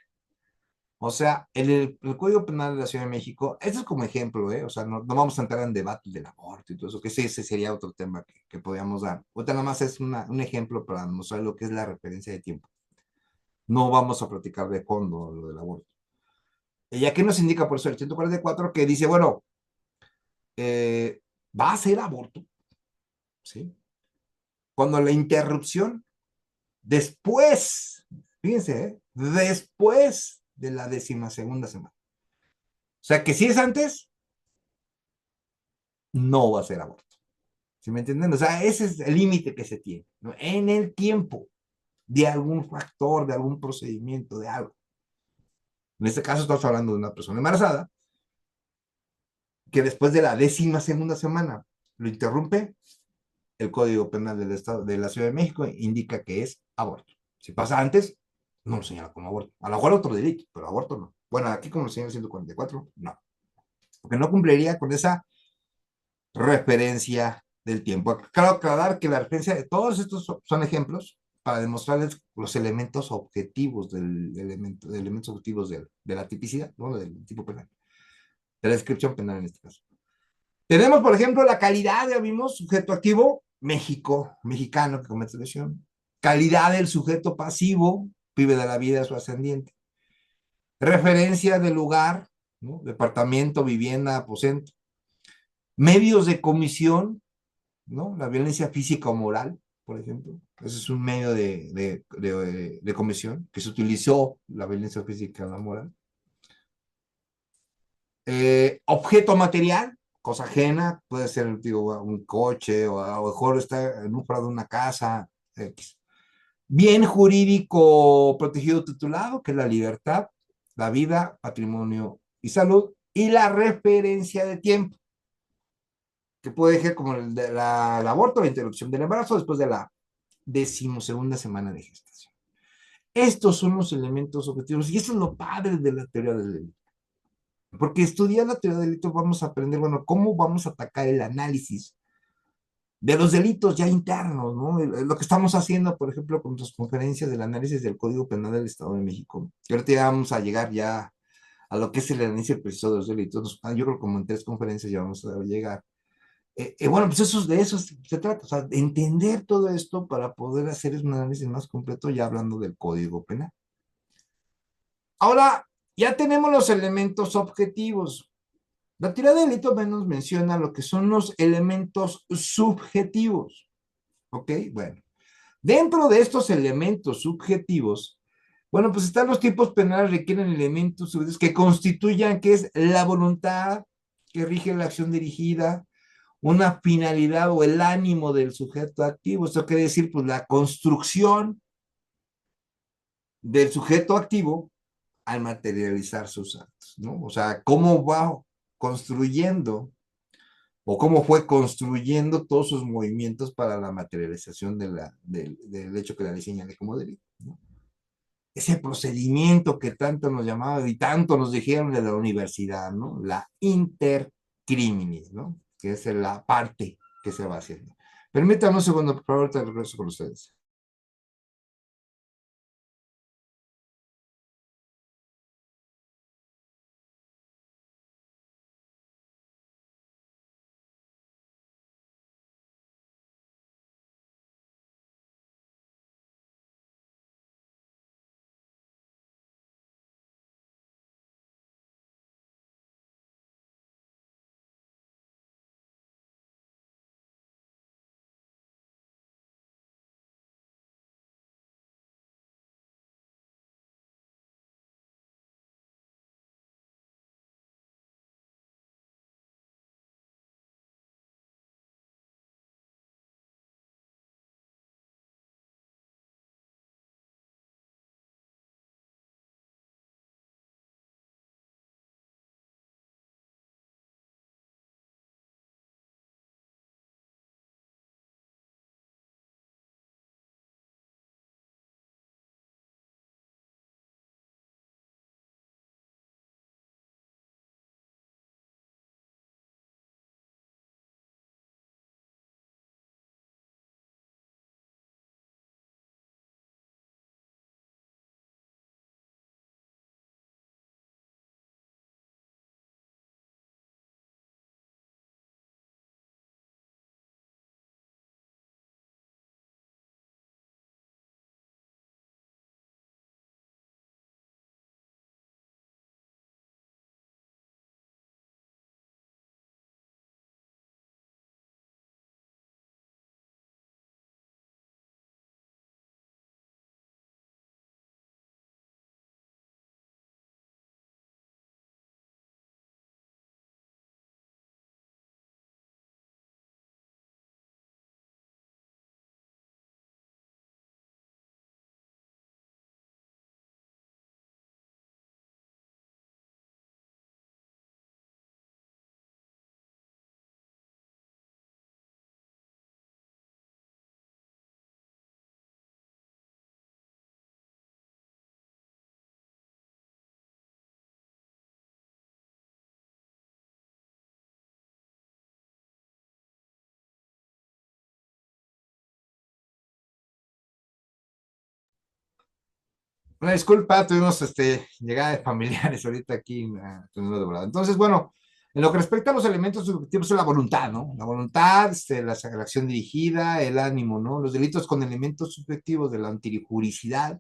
O sea, el Código Penal de la Ciudad de México, esto es como ejemplo, ¿eh? O sea, no vamos a entrar en debate del aborto y todo eso, que ese sería otro tema que podríamos dar. Ahorita nada más es un ejemplo para mostrar lo que es la referencia de tiempo. No vamos a platicar de fondo lo del aborto. Y aquí nos indica por eso el 144 que dice, bueno, va a ser aborto, ¿sí? Cuando la interrupción, después, fíjense, después de la 12ª semana. O sea, que si es antes, no va a ser aborto. ¿Sí me entienden? O sea, ese es el límite que se tiene, ¿no? En el tiempo de algún factor, de algún procedimiento, de algo. En este caso estamos hablando de una persona embarazada que después de la 12ª semana lo interrumpe, el Código Penal del Estado de la Ciudad de México indica que es aborto. Si pasa antes, no lo señala como aborto. A lo mejor otro delito, pero aborto no. Bueno, aquí como lo señala el 144, no. Porque no cumpliría con esa referencia del tiempo. Claro, aclarar que la referencia de todos estos son ejemplos para demostrarles los elementos objetivos elementos objetivos de la tipicidad, ¿no? Del tipo penal, de la descripción penal en este caso. Tenemos, por ejemplo, la calidad, ya vimos, sujeto activo, México, mexicano que comete lesión. Calidad del sujeto pasivo, vive de la vida su ascendiente. Referencia del lugar, ¿no? Departamento, vivienda, aposento. medios de comisión, ¿no? La violencia física o moral, por ejemplo. Ese es un medio de comisión que se utilizó la violencia física o la moral. Objeto material, cosa ajena, puede ser digo, un coche o a lo mejor está en un prado de una casa, X. Bien jurídico protegido titulado, que es la libertad, la vida, patrimonio y salud, y la referencia de tiempo, que puede ser como el aborto, la interrupción del embarazo después de la 12ª semana de gestación. Estos son los elementos objetivos y eso es lo padre de la teoría del delito. Porque estudiar la teoría del delito vamos a aprender, bueno, cómo vamos a atacar el análisis de los delitos ya internos, ¿no? Lo que estamos haciendo, por ejemplo, con nuestras conferencias del análisis del Código Penal del Estado de México. Que ahorita ya vamos a llegar ya a lo que es el análisis preciso de los delitos. Yo creo que como en 3 conferencias ya vamos a llegar. Bueno, pues de eso se trata, o sea, de entender todo esto para poder hacer un análisis más completo ya hablando del Código Penal. Ahora, ya tenemos los elementos objetivos. La teoría del delito menos menciona lo que son los elementos subjetivos. ¿Ok? Bueno, dentro de estos elementos subjetivos, bueno, pues están los tipos penales requieren elementos subjetivos que constituyan que es la voluntad que rige la acción dirigida, una finalidad o el ánimo del sujeto activo. Esto quiere decir, pues, la construcción del sujeto activo al materializar sus actos, ¿no? O sea, cómo va construyendo o cómo fue construyendo todos sus movimientos para la materialización del hecho que la ley señala como delito, ¿no? Ese procedimiento que tanto nos llamaba y tanto nos dijeron de la universidad, ¿no? La intercriminis, ¿no? Que es la parte que se va haciendo. Permítanme un segundo, por favor, te regreso con ustedes. Una disculpa, tuvimos llegada de familiares ahorita aquí teniendo de volada. Entonces, bueno, en lo que respecta a los elementos subjetivos es la voluntad, ¿no? La voluntad, la acción dirigida, el ánimo, ¿no? Los delitos con elementos subjetivos de la antijuricidad,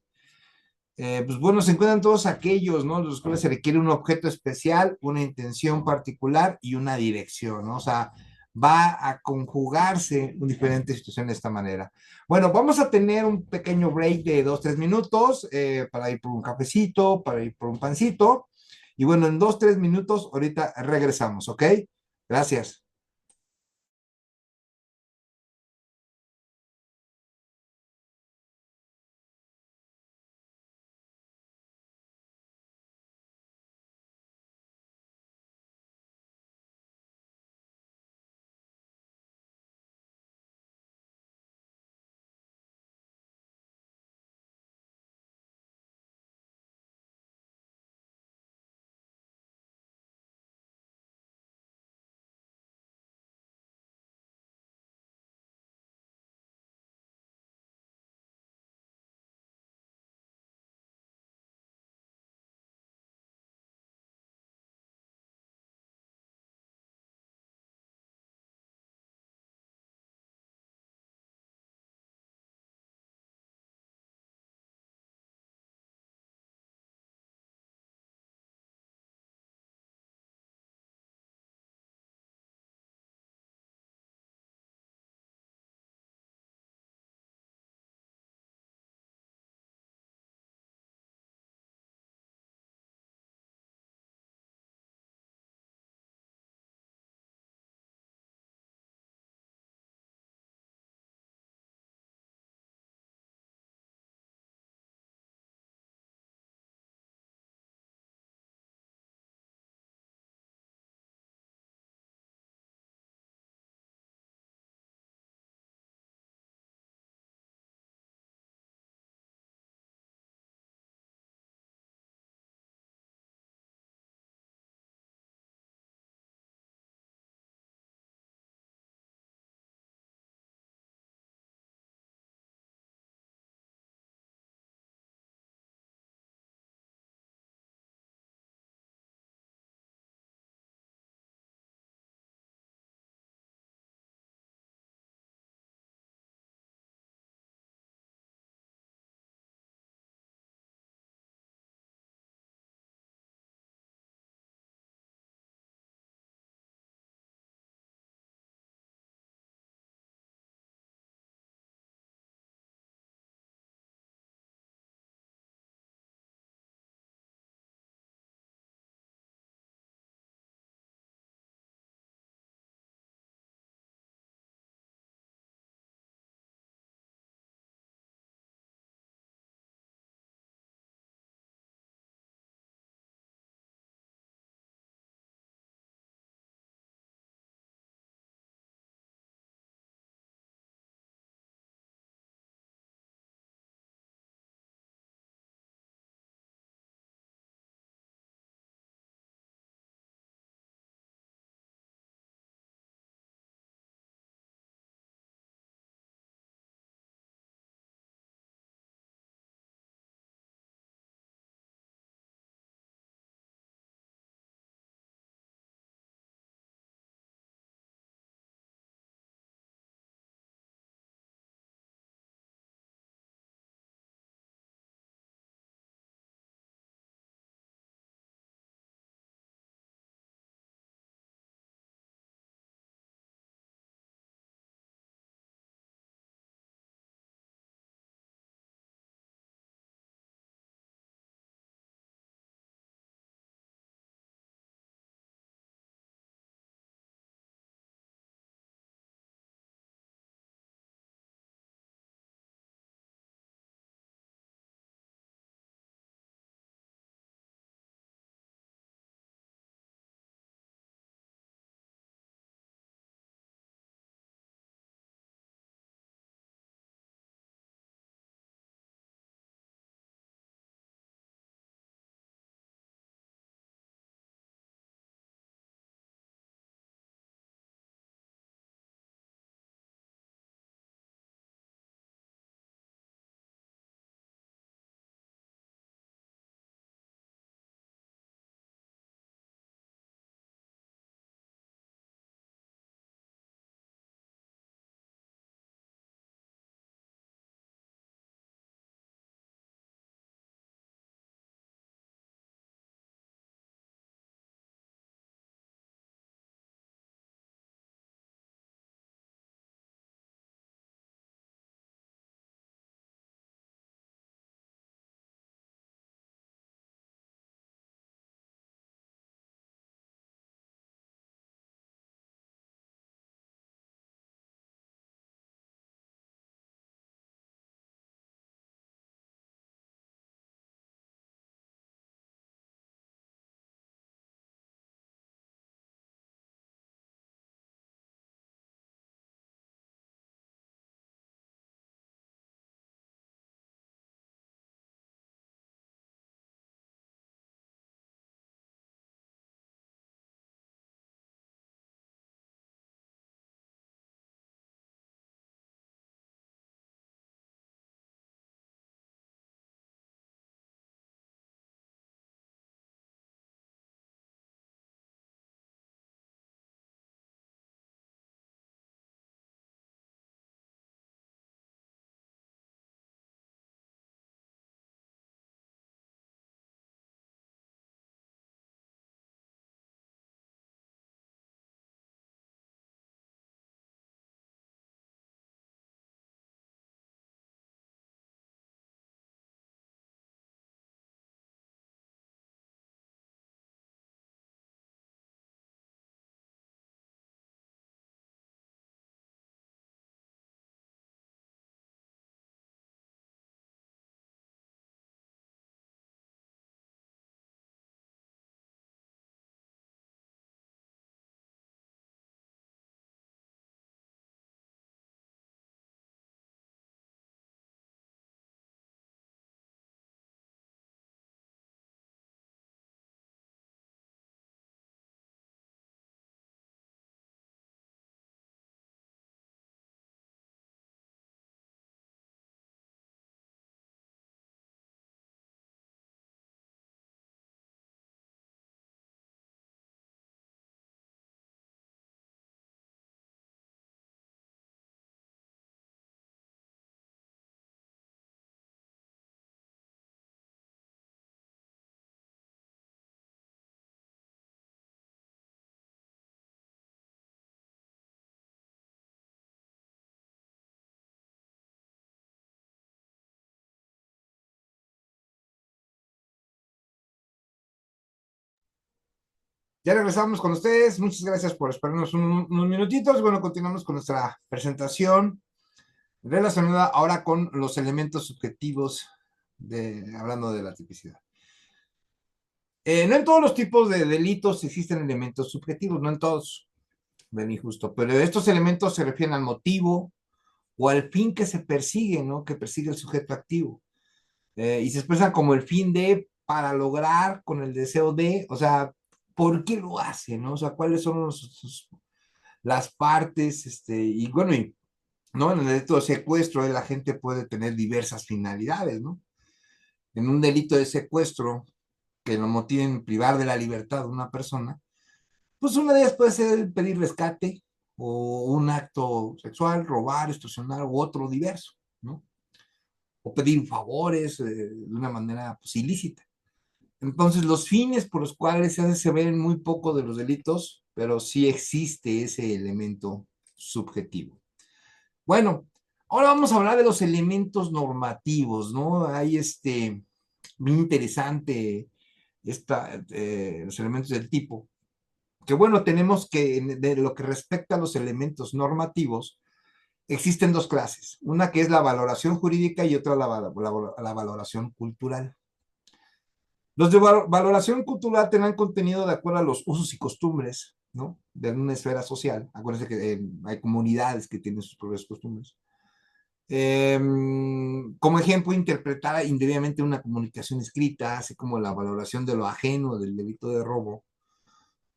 pues bueno, se encuentran todos aquellos, ¿no? Los cuales se requiere un objeto especial, una intención particular y una dirección, ¿no? O sea, va a conjugarse en diferentes situaciones de esta manera. Bueno, vamos a tener un pequeño break de 2, 3 minutos para ir por un cafecito, para ir por un pancito. Y bueno, en 2, 3 minutos, ahorita regresamos, ¿ok? Gracias. Ya regresamos con ustedes. Muchas gracias por esperarnos unos minutitos. Bueno, continuamos con nuestra presentación relacionada ahora con los elementos subjetivos hablando de la tipicidad. No en todos los tipos de delitos existen elementos subjetivos, no en todos, ven injusto, pero estos elementos se refieren al motivo o al fin que se persigue, ¿no? Que persigue el sujeto activo. Y se expresan como el fin de, para lograr, con el deseo de, o sea, ¿por qué lo hace, no? O sea, ¿cuáles son las partes, y bueno, ¿no? En el delito de secuestro, la gente puede tener diversas finalidades, ¿no? En un delito de secuestro que lo motiven privar de la libertad de una persona, pues una de ellas puede ser pedir rescate o un acto sexual, robar, extorsionar u otro diverso, ¿no? O pedir favores de una manera pues, ilícita. Entonces, los fines por los cuales se ven muy poco de los delitos, pero sí existe ese elemento subjetivo. Bueno, ahora vamos a hablar de los elementos normativos, ¿no? Hay muy interesante los elementos del tipo, que bueno, tenemos que, de lo que respecta a los elementos normativos, existen dos clases, una que es la valoración jurídica y otra la valoración cultural. Los de valoración cultural tendrán contenido de acuerdo a los usos y costumbres, ¿no? De una esfera social. Acuérdense que hay comunidades que tienen sus propias costumbres. Como ejemplo, interpretar indebidamente una comunicación escrita, así como la valoración de lo ajeno del delito de robo.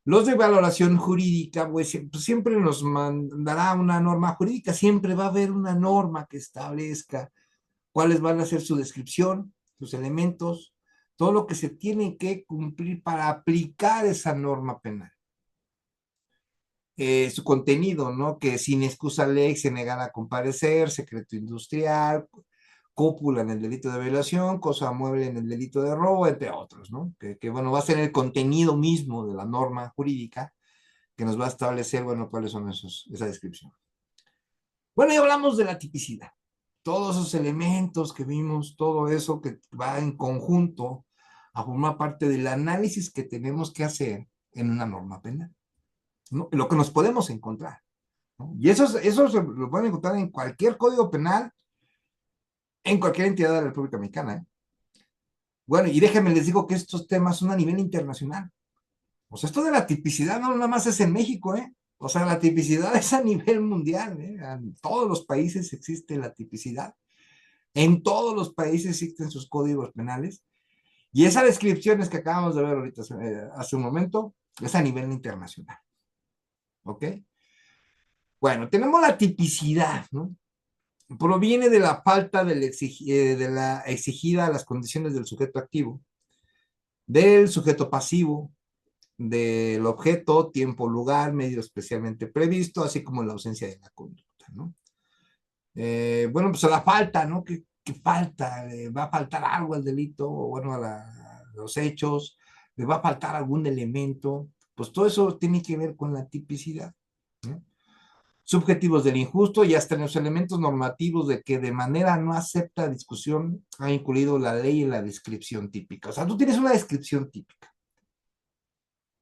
Los de valoración jurídica, pues siempre nos mandará una norma jurídica, siempre va a haber una norma que establezca cuáles van a ser su descripción, sus elementos, todo lo que se tiene que cumplir para aplicar esa norma penal. Su contenido, ¿no? Que sin excusa ley se negara a comparecer, secreto industrial, cópula en el delito de violación, cosa mueble en el delito de robo, entre otros, ¿no? Bueno, va a ser el contenido mismo de la norma jurídica que nos va a establecer, bueno, cuáles son esa descripción. Bueno, ya hablamos de la tipicidad. Todos esos elementos que vimos, todo eso que va en conjunto a formar parte del análisis que tenemos que hacer en una norma penal, ¿no? Lo que nos podemos encontrar, ¿no? Y eso se lo pueden encontrar en cualquier código penal, en cualquier entidad de la República Mexicana, ¿eh? Bueno, y déjenme les digo que estos temas son a nivel internacional. O sea, esto de la tipicidad no nada más es en México, ¿eh? O sea, la tipicidad es a nivel mundial, ¿eh? En todos los países existe la tipicidad. En todos los países existen sus códigos penales. Y esas descripciones que acabamos de ver ahorita, hace un momento, es a nivel internacional. ¿Ok? Bueno, tenemos la tipicidad, ¿no? Proviene de la falta de la exigida a las condiciones del sujeto activo, del sujeto pasivo, del objeto, tiempo, lugar, medio especialmente previsto, así como la ausencia de la conducta, ¿no? Bueno, pues a la falta, ¿no? ¿Qué falta? ¿Va a faltar algo al delito? O bueno, a los hechos, ¿le va a faltar algún elemento? Pues todo eso tiene que ver con la tipicidad, ¿no? Subjetivos del injusto y hasta en los elementos normativos de que de manera no acepta discusión ha incluido la ley en la descripción típica. O sea, tú tienes una descripción típica.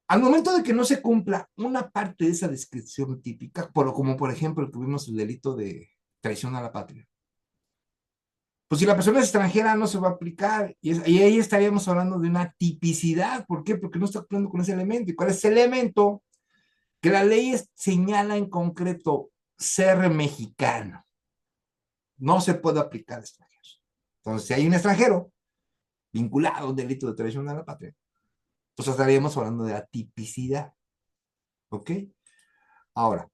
Al momento de que no se cumpla una parte de esa descripción típica, como por ejemplo el que vimos el delito de traición a la patria, pues si la persona es extranjera no se va a aplicar y ahí estaríamos hablando de una tipicidad. ¿Por qué? Porque no está cumpliendo con ese elemento. ¿Y cuál es ese elemento? Que la ley señala en concreto ser mexicano. No se puede aplicar a extranjeros. Entonces, si hay un extranjero vinculado a un delito de traición a la patria, pues estaríamos hablando de la tipicidad. ¿Ok? Ahora,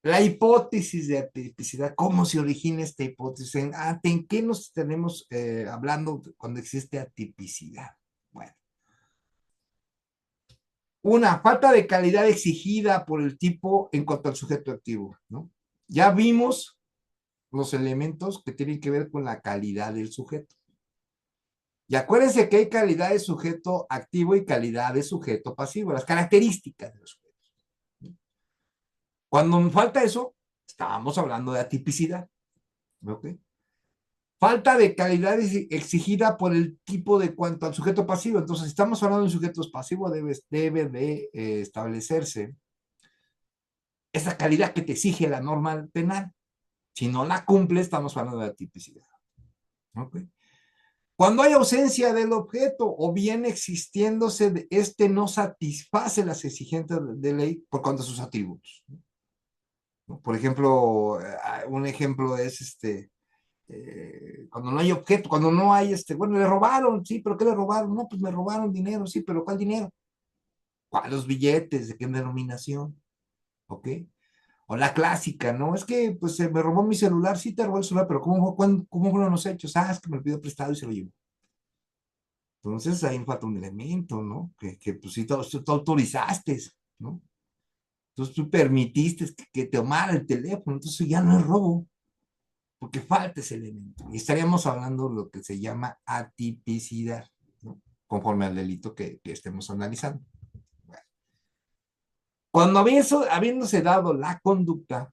la hipótesis de tipicidad, ¿cómo se origina esta hipótesis? ¿En qué nos tenemos hablando cuando existe atipicidad? Bueno, una falta de calidad exigida por el tipo en cuanto al sujeto activo, ¿no? Ya vimos los elementos que tienen que ver con la calidad del sujeto. Y acuérdense que hay calidad de sujeto activo y calidad de sujeto pasivo, las características de los sujetos. Cuando me falta eso, estábamos hablando de atipicidad. ¿Ok? Falta de calidad exigida por el tipo de cuanto al sujeto pasivo. Entonces, si estamos hablando de un sujeto pasivo, debe de establecerse esa calidad que te exige la norma penal. Si no la cumple, estamos hablando de la tipicidad. ¿Okay? Cuando hay ausencia del objeto o bien existiéndose, este no satisface las exigencias de ley por cuanto a sus atributos. ¿No? Por ejemplo, un ejemplo es cuando no hay objeto, cuando no hay, bueno, le robaron, sí, pero ¿qué le robaron? No, pues me robaron dinero, sí, pero ¿cuál dinero? ¿Cuáles billetes? ¿De qué denominación? ¿Ok? O la clásica, ¿no? Es que, pues, se me robó mi celular, sí te robó el celular, pero ¿cómo fueron los hechos? Ah, es que me lo pidió prestado y se lo llevó. Entonces ahí falta un elemento, ¿no? Que pues sí, tú autorizaste, ¿no? Entonces tú permitiste que te tomara el teléfono, entonces ya no es robo, porque falta ese elemento. Y estaríamos hablando de lo que se llama atipicidad, ¿no? Conforme al delito que estemos analizando. Bueno, cuando habiéndose dado la conducta,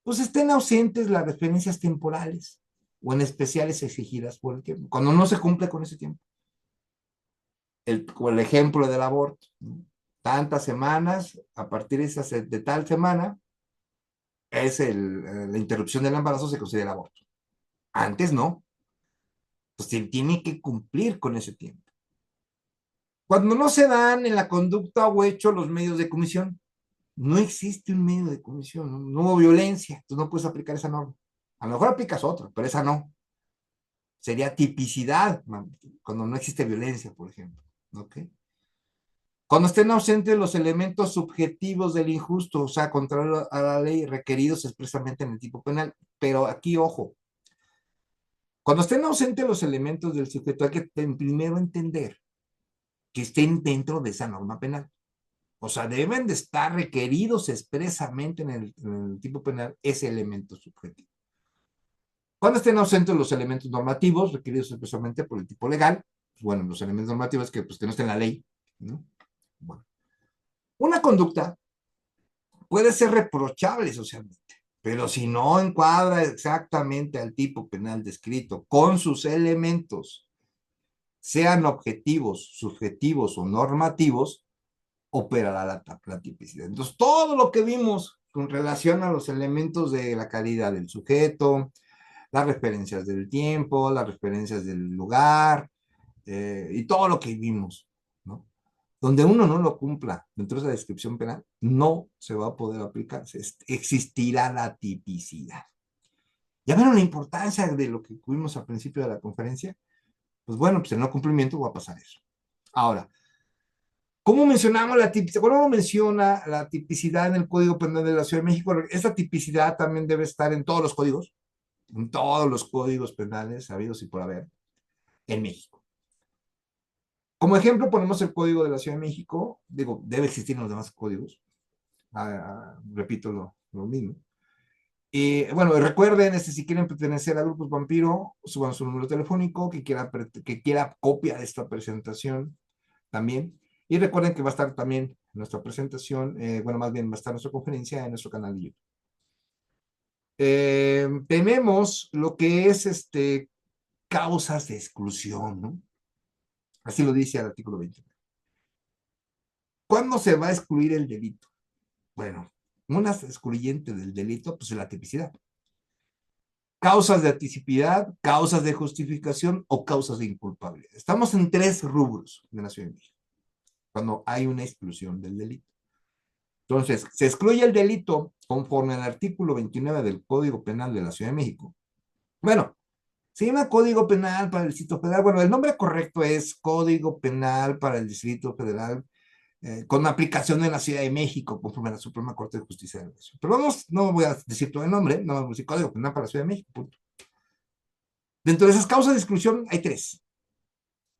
pues estén ausentes las referencias temporales o en especiales exigidas por el tiempo, cuando no se cumple con ese tiempo. El ejemplo del aborto, ¿no? Tantas semanas, a partir de tal semana, es la interrupción del embarazo se considera aborto. Antes no, pues tiene que cumplir con ese tiempo. Cuando no se dan en la conducta o hecho los medios de comisión, no existe un medio de comisión, no hubo violencia, tú no puedes aplicar esa norma. A lo mejor aplicas otra, pero esa no. Sería tipicidad, cuando no existe violencia, por ejemplo. ¿Ok? Cuando estén ausentes los elementos subjetivos del injusto, o sea, contrario a la ley, requeridos expresamente en el tipo penal. Pero aquí, ojo, cuando estén ausentes los elementos del sujeto, hay que primero entender que estén dentro de esa norma penal. O sea, deben de estar requeridos expresamente en el tipo penal ese elemento subjetivo. Cuando estén ausentes los elementos normativos requeridos expresamente por el tipo legal, pues bueno, los elementos normativos que no estén en la ley, ¿no? Bueno, una conducta puede ser reprochable socialmente, pero si no encuadra exactamente al tipo penal descrito con sus elementos, sean objetivos, subjetivos o normativos, operará la tipicidad. Entonces, todo lo que vimos con relación a los elementos de la calidad del sujeto, las referencias del tiempo, las referencias del lugar, y todo lo que vimos, ¿no? Donde uno no lo cumpla dentro de esa descripción penal, no se va a poder aplicar, existirá la tipicidad. ¿Ya vieron la importancia de lo que tuvimos al principio de la conferencia? Pues bueno, pues en no cumplimiento va a pasar eso. Ahora, ¿cómo mencionamos la tipicidad? Bueno, uno menciona la tipicidad en el Código Penal de la Ciudad de México. Esta tipicidad también debe estar en todos los códigos penales habidos y por haber en México. Como ejemplo, ponemos el Código de la Ciudad de México. Digo, debe existir en los demás códigos. Repito lo mismo. Y bueno, recuerden, si quieren pertenecer a Grupos Vampiro, suban su número telefónico, que quiera copia de esta presentación también. Y recuerden que va a estar también nuestra presentación, bueno, más bien va a estar nuestra conferencia en nuestro canal de YouTube. Tenemos lo que es causas de exclusión, ¿no? Así lo dice el artículo 20. ¿Cuándo se va a excluir el delito? Bueno, una excluyente del delito, pues es la tipicidad. Causas de tipicidad, causas de justificación o causas de inculpabilidad. Estamos en 3 rubros de la Ciudad de México, cuando hay una exclusión del delito. Entonces, se excluye el delito conforme al artículo 29 del Código Penal de la Ciudad de México. Bueno, se llama Código Penal para el Distrito Federal. Bueno, el nombre correcto es Código Penal para el Distrito Federal, con aplicación en la Ciudad de México, conforme a la Suprema Corte de Justicia de la Nación. Pero vamos, no voy a decir todo el nombre, no voy a decir Código Penal para la Ciudad de México, punto. Dentro de esas causas de exclusión hay 3.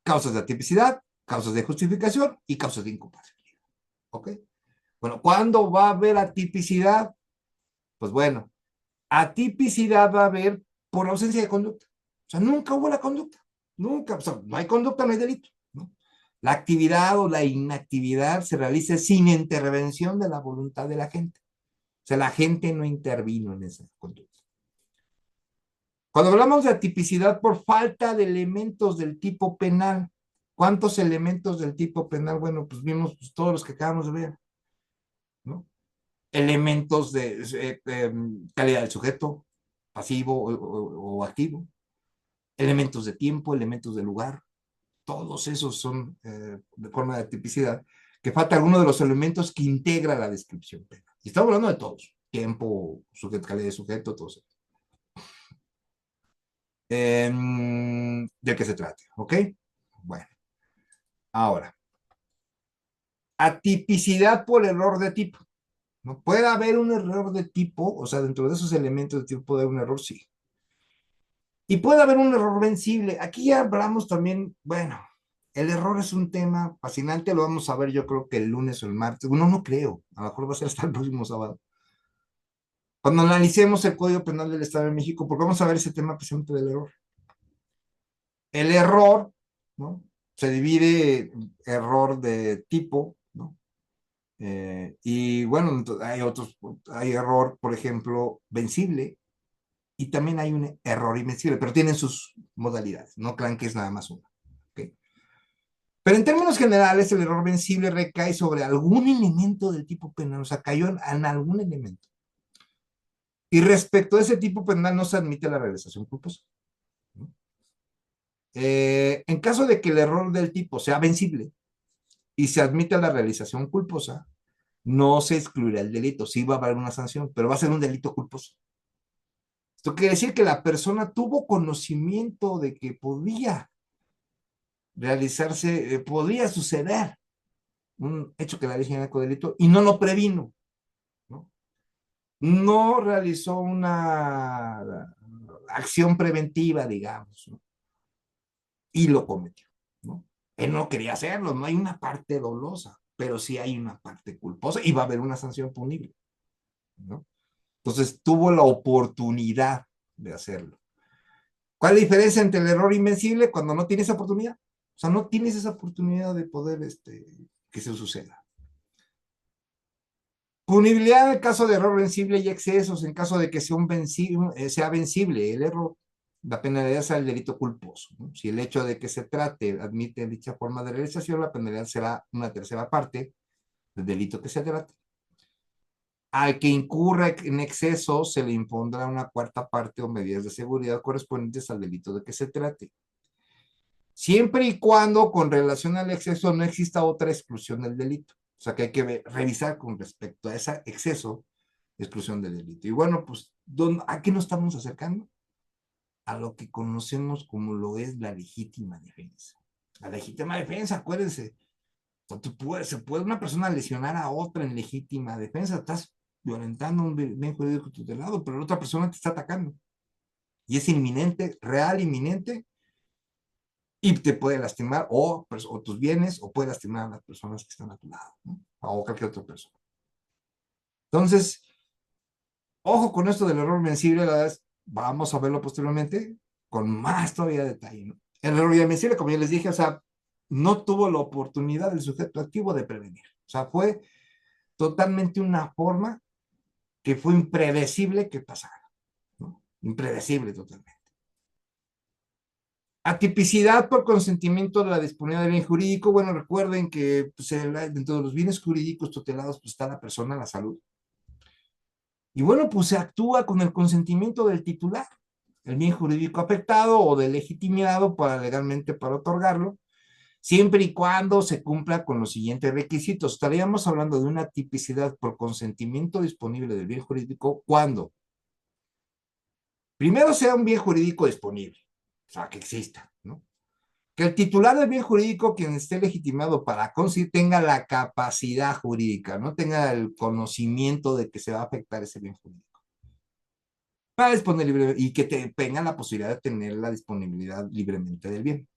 Causas de atipicidad, causas de justificación y causas de incompatibilidad. ¿Ok? Bueno, ¿cuándo va a haber atipicidad? Pues bueno, atipicidad va a haber por ausencia de conducta. O sea, nunca hubo la conducta. Nunca. O sea, no hay conducta, no hay delito, ¿no? La actividad o la inactividad se realiza sin intervención de la voluntad de la gente. O sea, la gente no intervino en esa conducta. Cuando hablamos de atipicidad por falta de elementos del tipo penal, ¿cuántos elementos del tipo penal? Bueno, pues vimos pues, todos los que acabamos de ver, ¿no? Elementos de calidad del sujeto, pasivo o activo, elementos de tiempo, elementos de lugar, todos esos son de forma de tipicidad, que falta alguno de los elementos que integra la descripción penal. Y estamos hablando de todos, tiempo, sujeto, calidad de sujeto, todos. ¿De qué se trate? ¿Ok? Bueno, ahora, atipicidad por error de tipo. ¿No? ¿Puede haber un error de tipo? O sea, dentro de esos elementos de tipo puede haber un error, sí. Y puede haber un error vencible. Aquí ya hablamos también, bueno, el error es un tema fascinante, lo vamos a ver yo creo que el lunes o el martes. Bueno, no creo, a lo mejor va a ser hasta el próximo sábado. Cuando analicemos el Código Penal del Estado de México, porque vamos a ver ese tema precisamente del error. El error, ¿no? Se divide error de tipo, ¿no? Y bueno, hay otros, hay error, por ejemplo, vencible, y también hay un error invencible, pero tienen sus modalidades, no crean que es nada más uno. ¿Okay? Pero en términos generales, el error vencible recae sobre algún elemento del tipo penal, o sea, cayó en algún elemento. Y respecto a ese tipo penal no se admite la realización culposa. ¿No? En caso de que el error del tipo sea vencible y se admite la realización culposa, no se excluirá el delito, sí va a haber una sanción, pero va a ser un delito culposo. Esto quiere decir que la persona tuvo conocimiento de que podía realizarse, podía suceder un hecho que la ley señala como delito y no lo previno, ¿no? No realizó una acción preventiva, digamos, ¿no? Y lo cometió, ¿no? Él no quería hacerlo, no hay una parte dolosa, pero sí hay una parte culposa y va a haber una sanción punible, ¿no? Entonces tuvo la oportunidad de hacerlo. ¿Cuál es la diferencia entre el error invencible cuando no tienes oportunidad? O sea, no tienes esa oportunidad de poder que se suceda. Punibilidad en caso de error vencible y excesos, en caso de que sea vencible el error, la penalidad será el delito culposo, ¿no? Si el hecho de que se trate admite dicha forma de realización, la penalidad será una tercera parte del delito que se trate. Al que incurra en exceso se le impondrá una cuarta parte o medidas de seguridad correspondientes al delito de que se trate. Siempre y cuando con relación al exceso no exista otra exclusión del delito. O sea que hay que revisar con respecto a ese exceso, exclusión del delito. Y bueno, pues, ¿a qué nos estamos acercando? A lo que conocemos como lo es la legítima defensa. La legítima defensa, acuérdense, se puede una persona lesionar a otra en legítima defensa, estás violentando un bien jurídico tutelado, pero la otra persona te está atacando. Y es inminente, real, inminente, y te puede lastimar o tus bienes o puede lastimar a las personas que están a tu lado, ¿no? O cualquier otra persona. Entonces, ojo con esto del error vencible, la verdad vamos a verlo posteriormente con más todavía detalle, ¿no? El error invencible, como ya les dije, o sea, no tuvo la oportunidad del sujeto activo de prevenir. O sea, fue totalmente una forma que fue impredecible que pasara, ¿no? Impredecible totalmente. Atipicidad por consentimiento de la disponibilidad del bien jurídico. Bueno, recuerden que pues, dentro de los bienes jurídicos tutelados pues, está la persona, la salud. Y bueno, pues se actúa con el consentimiento del titular, el bien jurídico afectado o del legitimado legalmente para otorgarlo, siempre y cuando se cumpla con los siguientes requisitos. Estaríamos hablando de una tipicidad por consentimiento disponible del bien jurídico cuando primero sea un bien jurídico disponible, o sea, que exista, ¿no? Que el titular del bien jurídico, quien esté legitimado para conseguir, tenga la capacidad jurídica, no tenga el conocimiento de que se va a afectar ese bien jurídico. Para disponer libre y que tenga la posibilidad de tener la disponibilidad libremente del bien.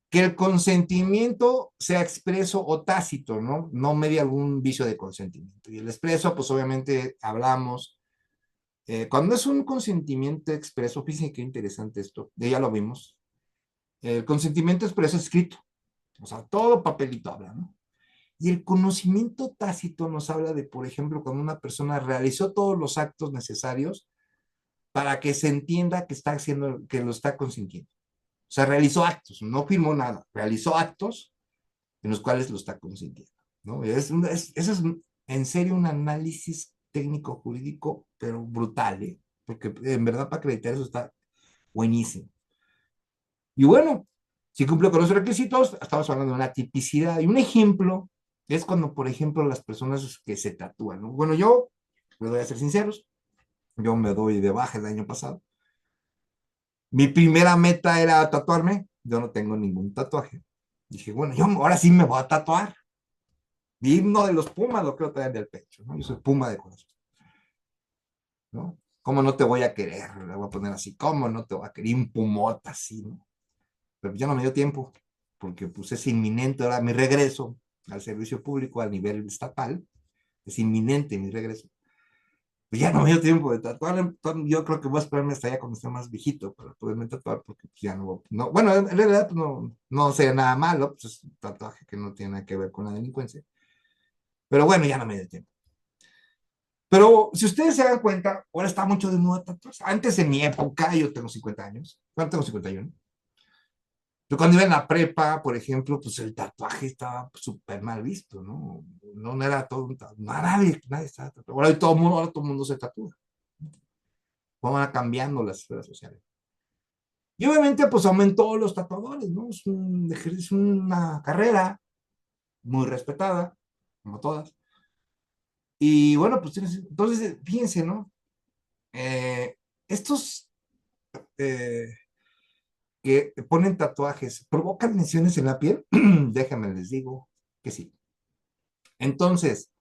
Que el consentimiento sea expreso o tácito, ¿no? No media algún vicio de consentimiento. Y el expreso, pues obviamente hablamos. Cuando es un consentimiento expreso, fíjense qué interesante esto, ya lo vimos. El consentimiento expreso escrito, o sea, todo papelito habla, ¿no? Y el conocimiento tácito nos habla de, por ejemplo, cuando una persona realizó todos los actos necesarios para que se entienda que está haciendo, que lo está consintiendo. O sea, realizó actos, no firmó nada, realizó actos en los cuales lo está consintiendo, ¿no? Eso es en serio un análisis técnico jurídico, pero brutal, ¿eh? Porque en verdad para acreditar eso está buenísimo. Y bueno, si cumple con los requisitos, estamos hablando de una tipicidad. Y un ejemplo es cuando, por ejemplo, las personas que se tatúan, ¿no? Bueno, yo, les voy a ser sinceros, yo me doy de baja el año pasado. Mi primera meta era tatuarme, yo no tengo ningún tatuaje. Dije, bueno, yo ahora sí me voy a tatuar. Mi himno de los Pumas lo quiero traer del pecho, ¿no? Yo soy Puma de corazón, ¿no? ¿Cómo no te voy a querer? Le voy a poner así, ¿cómo no te voy a querer? Un pumota así, ¿no? Pero ya no me dio tiempo, porque pues es inminente ahora mi regreso al servicio público a nivel estatal, es inminente mi regreso. Pues ya no me dio tiempo de tatuar, yo creo que voy a esperarme hasta allá cuando esté más viejito para poderme tatuar, porque ya no, bueno, en realidad pues, no sé nada malo, pues es un tatuaje que no tiene nada que ver con la delincuencia, pero bueno, ya no me dio tiempo. Pero si ustedes se dan cuenta, ahora está mucho de moda tatuarse. Antes en mi época, yo tengo 50 años, bueno, tengo 51. Yo cuando iba en la prepa, por ejemplo, pues el tatuaje estaba súper mal visto, ¿no? No era todo un tatuaje, nadie estaba tatuado. Ahora todo el mundo se tatúa. Van cambiando las esferas sociales. Y obviamente, pues aumentó los tatuadores, ¿no? Es una carrera muy respetada, como todas. Y bueno, pues entonces, fíjense, ¿no? Estos eh, que ponen tatuajes provocan lesiones en la piel, déjenme les digo que sí. Entonces,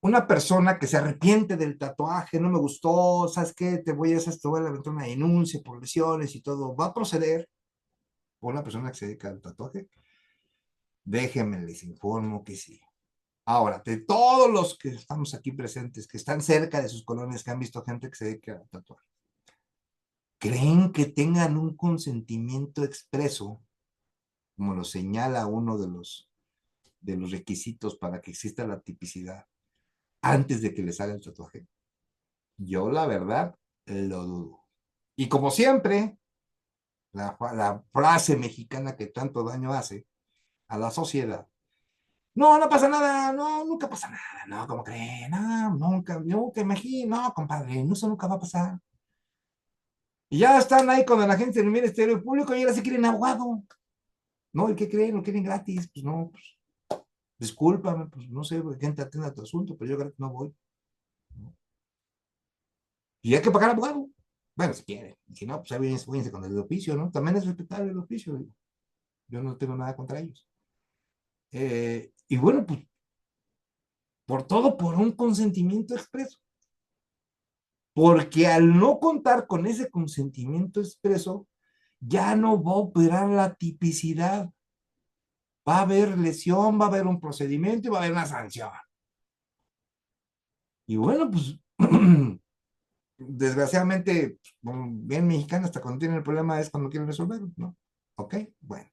una persona que se arrepiente del tatuaje, no me gustó, ¿sabes qué? Te voy a levantar una denuncia por lesiones y todo, ¿va a proceder por una persona que se dedica al tatuaje? Déjenme les informo que sí. Ahora, de todos los que estamos aquí presentes, que están cerca de sus colonias, que han visto gente que se dedica a tatuar, ¿creen que tengan un consentimiento expreso, como lo señala uno de los requisitos para que exista la tipicidad, antes de que les haga el tatuaje? Yo, la verdad, lo dudo. Y como siempre, la frase mexicana que tanto daño hace a la sociedad: no, no pasa nada, no, nunca pasa nada, no, ¿cómo creen? No, nunca imagino, no, compadre, no, eso nunca va a pasar. Y ya están ahí con la gente del Ministerio Público y ahora se quieren abogado. No, ¿y qué creen? ¿Lo quieren gratis? Pues no, pues discúlpame, pues no sé, gente atienda tu asunto, pero yo gratis no voy. ¿No? Y hay que pagar abogado. Bueno, si quieren. Si no, pues ahí váyanse con el oficio, ¿no? También es respetable el oficio. Digo. Yo no tengo nada contra ellos. Y bueno, pues por todo, por un consentimiento expreso. Porque al no contar con ese consentimiento expreso, ya no va a operar la tipicidad. Va a haber lesión, va a haber un procedimiento y va a haber una sanción. Y bueno, pues desgraciadamente, como bien mexicano, hasta cuando tienen el problema es cuando quieren resolverlo, ¿no? Ok, bueno.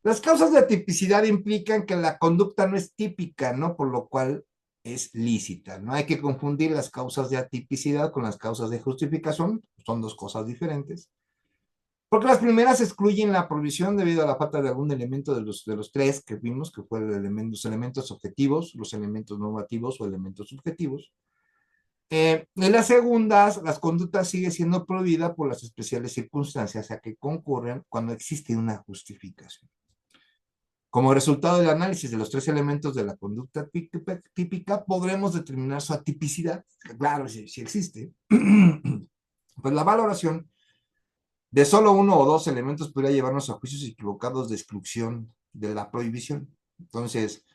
Las causas de atipicidad implican que la conducta no es típica, ¿no? Por lo cual es lícita. No hay que confundir las causas de atipicidad con las causas de justificación, son dos cosas diferentes. Porque las primeras excluyen la provisión debido a la falta de algún elemento de los tres que vimos, que fueron los elementos objetivos, los elementos normativos o elementos subjetivos. En las segundas, las conductas siguen siendo prohibidas por las especiales circunstancias a que concurren cuando existe una justificación. Como resultado del análisis de los tres elementos de la conducta típica, podremos determinar su atipicidad, claro, si existe. Pues la valoración de solo uno o dos elementos podría llevarnos a juicios equivocados de exclusión de la prohibición. Entonces,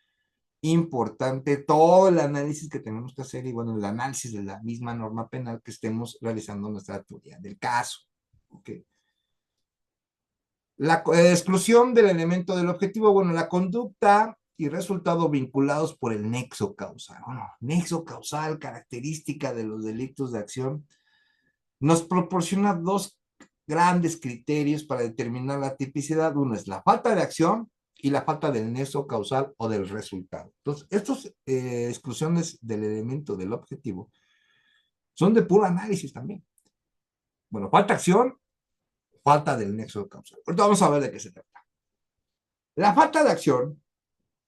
importante todo el análisis que tenemos que hacer y bueno, el análisis de la misma norma penal que estemos realizando nuestra teoría del caso. ¿Okay? La exclusión del elemento del objetivo, bueno, la conducta y resultado vinculados por el nexo causal. Bueno, nexo causal, característica de los delitos de acción, nos proporciona dos grandes criterios para determinar la tipicidad. Uno es la falta de acción y la falta del nexo causal o del resultado. Entonces, estas exclusiones del elemento del objetivo son de puro análisis también. Bueno, falta acción, falta del nexo causal. Ahorita vamos a ver de qué se trata. La falta de acción,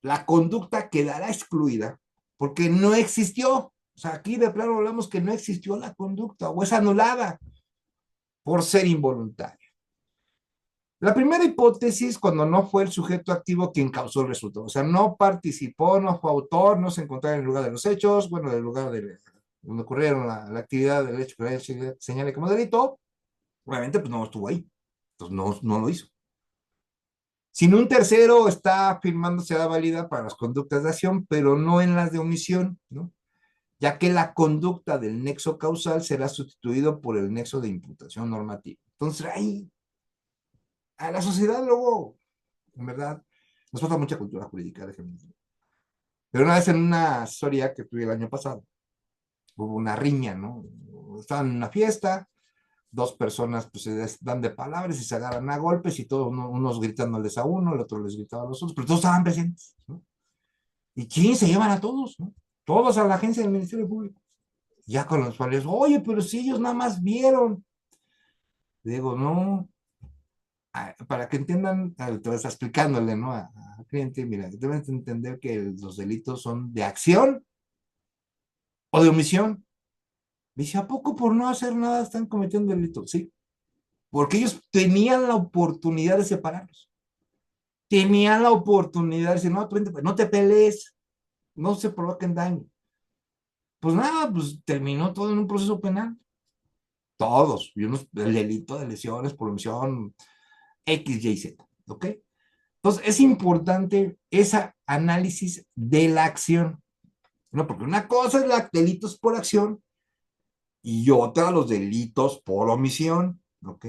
la conducta quedará excluida porque no existió. O sea, aquí de plano hablamos que no existió la conducta o es anulada por ser involuntaria. La primera hipótesis, cuando no fue el sujeto activo quien causó el resultado, o sea, no participó, no fue autor, no se encontraba en el lugar de los hechos, bueno, del lugar de donde ocurrieron la actividad del hecho que se señale como delito, obviamente pues no estuvo ahí, entonces no lo hizo. Si un tercero está afirmando será válida para las conductas de acción, pero no en las de omisión, ¿no? Ya que la conducta del nexo causal será sustituido por el nexo de imputación normativa. Entonces, ahí, a la sociedad luego, en verdad, nos falta mucha cultura jurídica, déjenme decir. Pero una vez en una asesoría que tuve el año pasado, hubo una riña, ¿no? Estaban en una fiesta, dos personas pues se dan de palabras y se agarran a golpes y todos unos gritándoles a uno, el otro les gritaba a los otros, pero todos estaban presentes, ¿no? ¿Y quién se llevan a todos, ¿no? Todos a la agencia del Ministerio Público. Ya con los cuales, oye, pero si ellos nada más vieron. Digo, no, para que entiendan, te vas explicándole, ¿no? Al cliente, mira, deben entender que los delitos son de acción o de omisión. Dice, ¿a poco por no hacer nada están cometiendo delito? Sí, porque ellos tenían la oportunidad de separarlos. Tenían la oportunidad de decir, no, no te pelees, no se provoquen daño. Pues nada, pues terminó todo en un proceso penal. Todos, y unos, el delito de lesiones por omisión X, Y, Z, ¿ok? Entonces, es importante ese análisis de la acción, ¿no? Porque una cosa es los delitos por acción y otra los delitos por omisión, ¿ok?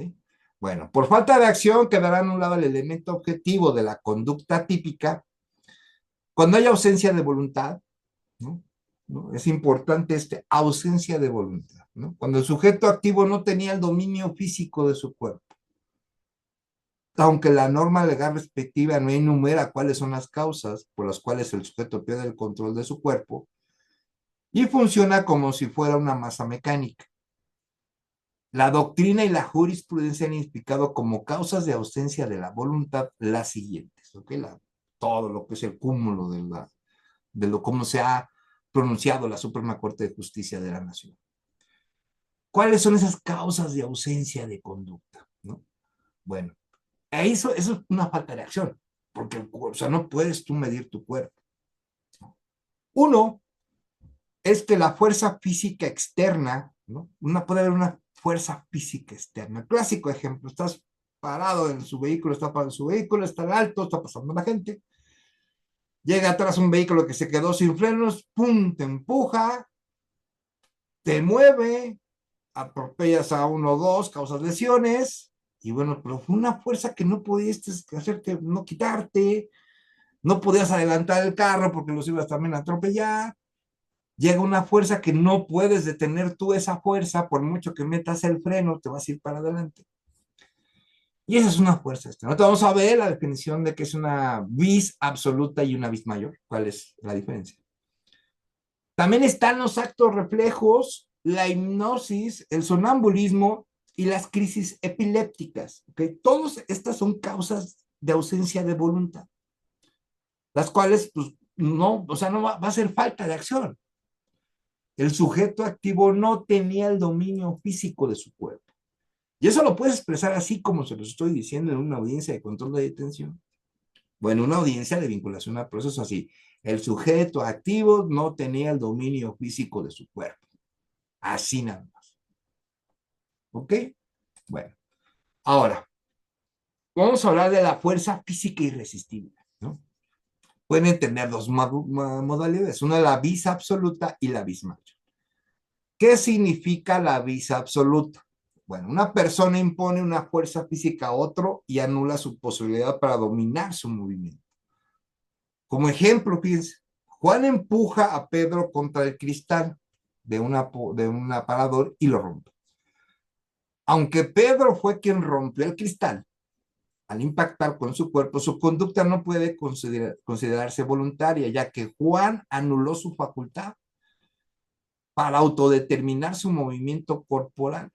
Bueno, por falta de acción quedará anulado el elemento objetivo de la conducta típica cuando hay ausencia de voluntad, ¿no? ¿No? Es importante ausencia de voluntad, ¿no? Cuando el sujeto activo no tenía el dominio físico de su cuerpo, aunque la norma legal respectiva no enumera cuáles son las causas por las cuales el sujeto pierde el control de su cuerpo y funciona como si fuera una masa mecánica. La doctrina y la jurisprudencia han explicado como causas de ausencia de la voluntad las siguientes, ¿ok? Todo lo que es el cúmulo de lo cómo se ha pronunciado la Suprema Corte de Justicia de la Nación. ¿Cuáles son esas causas de ausencia de conducta? ¿No? Bueno, eso es una falta de acción, porque o sea, no puedes tú medir tu cuerpo. Uno es que la fuerza física externa, ¿no? Puede haber una fuerza física externa. Clásico ejemplo, estás parado en su vehículo, está parado en su vehículo, está alto, está pasando la gente, llega atrás un vehículo que se quedó sin frenos, pum, te empuja, te mueve, atropellas a uno o dos, causas lesiones, y bueno, pero fue una fuerza que no podías hacerte, no quitarte, no podías adelantar el carro porque los ibas también a atropellar. Llega una fuerza que no puedes detener tú esa fuerza, por mucho que metas el freno, te vas a ir para adelante. Y esa es una fuerza externa. Vamos a ver la definición de qué es una vis absoluta y una vis mayor. ¿Cuál es la diferencia? También están los actos reflejos, la hipnosis, el sonambulismo y las crisis epilépticas. ¿Okay? Todas estas son causas de ausencia de voluntad, las cuales, pues, no, o sea, no va a ser falta de acción. El sujeto activo no tenía el dominio físico de su cuerpo. Y eso lo puedes expresar así como se lo estoy diciendo en una audiencia de control de detención. Bueno, una audiencia de vinculación al proceso así. El sujeto activo no tenía el dominio físico de su cuerpo. Así nada más. ¿Ok? Bueno, ahora, vamos a hablar de la fuerza física irresistible, ¿no? Pueden tener dos modalidades. Una es la vis absoluta y la vis mayor. ¿Qué significa la vis absoluta? Bueno, una persona impone una fuerza física a otro y anula su posibilidad para dominar su movimiento. Como ejemplo, fíjense, Juan empuja a Pedro contra el cristal de un aparador y lo rompe. Aunque Pedro fue quien rompió el cristal, al impactar con su cuerpo, su conducta no puede considerarse voluntaria, ya que Juan anuló su facultad. para autodeterminar su movimiento corporal.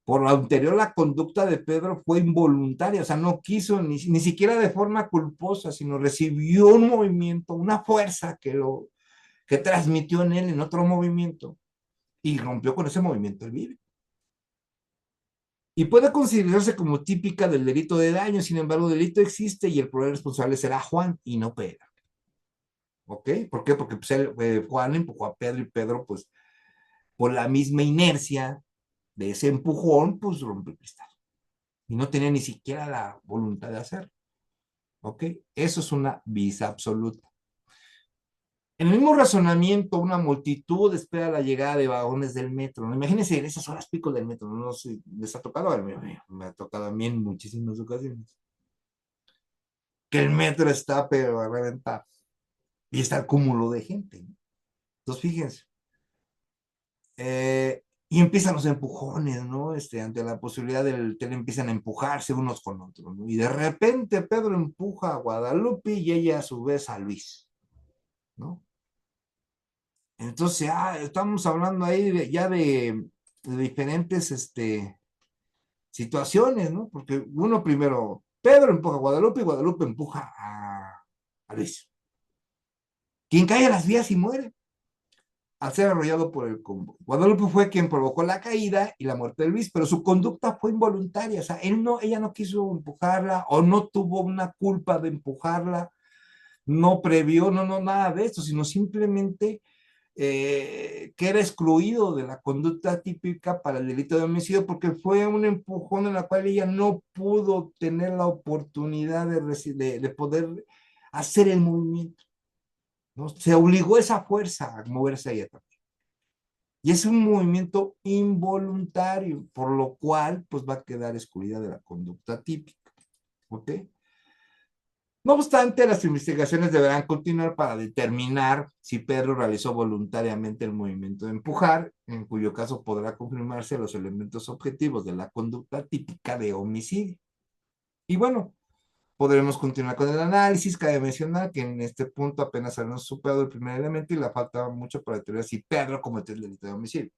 Por lo anterior, la conducta de Pedro fue involuntaria, o sea, no quiso ni siquiera de forma culposa, sino recibió un movimiento, una fuerza que transmitió en él en otro movimiento y rompió con ese movimiento el vive. Y puede considerarse como típica del delito de daño, sin embargo, el delito existe y el probable responsable será Juan y no Pedro. ¿Ok? ¿Por qué? Porque pues, Juan empujó a Pedro y Pedro, pues, por la misma inercia de ese empujón, pues rompió el cristal. Y no tenía ni siquiera la voluntad de hacerlo. ¿Ok? Eso es una visa absoluta. En el mismo razonamiento, una multitud espera la llegada de vagones del metro. ¿No? Imagínense en esas horas pico del metro. No sé, les ha tocado, a mí, me ha tocado a mí en muchísimas ocasiones. Que el metro está, pero a reventar. Y está el cúmulo de gente. ¿No? Entonces, fíjense. Y empiezan los empujones, ¿no? Ante la posibilidad del tren empiezan a empujarse unos con otros, ¿no? Y de repente Pedro empuja a Guadalupe y ella a su vez a Luis, ¿no? Entonces, estamos hablando ahí ya de diferentes situaciones, ¿no? Porque uno primero, Pedro empuja a Guadalupe y Guadalupe empuja a Luis. Quien cae a las vías y muere al ser arrollado por el convoy. Guadalupe fue quien provocó la caída y la muerte de Luis, pero su conducta fue involuntaria, o sea, ella no quiso empujarla o no tuvo una culpa de empujarla, no previó, no, nada de esto, sino simplemente que era excluido de la conducta típica para el delito de homicidio porque fue un empujón en la cual ella no pudo tener la oportunidad de poder hacer el movimiento, ¿no? Se obligó esa fuerza a moverse ella también. Y es un movimiento involuntario, por lo cual pues va a quedar excluida de la conducta típica. ¿Ok? No obstante, las investigaciones deberán continuar para determinar si Pedro realizó voluntariamente el movimiento de empujar, en cuyo caso podrá confirmarse los elementos objetivos de la conducta típica de homicidio. Y bueno, podremos continuar con el análisis. Cabe mencionar que en este punto apenas habíamos superado el primer elemento y le faltaba mucho para determinar si Pedro cometió el delito de homicidio.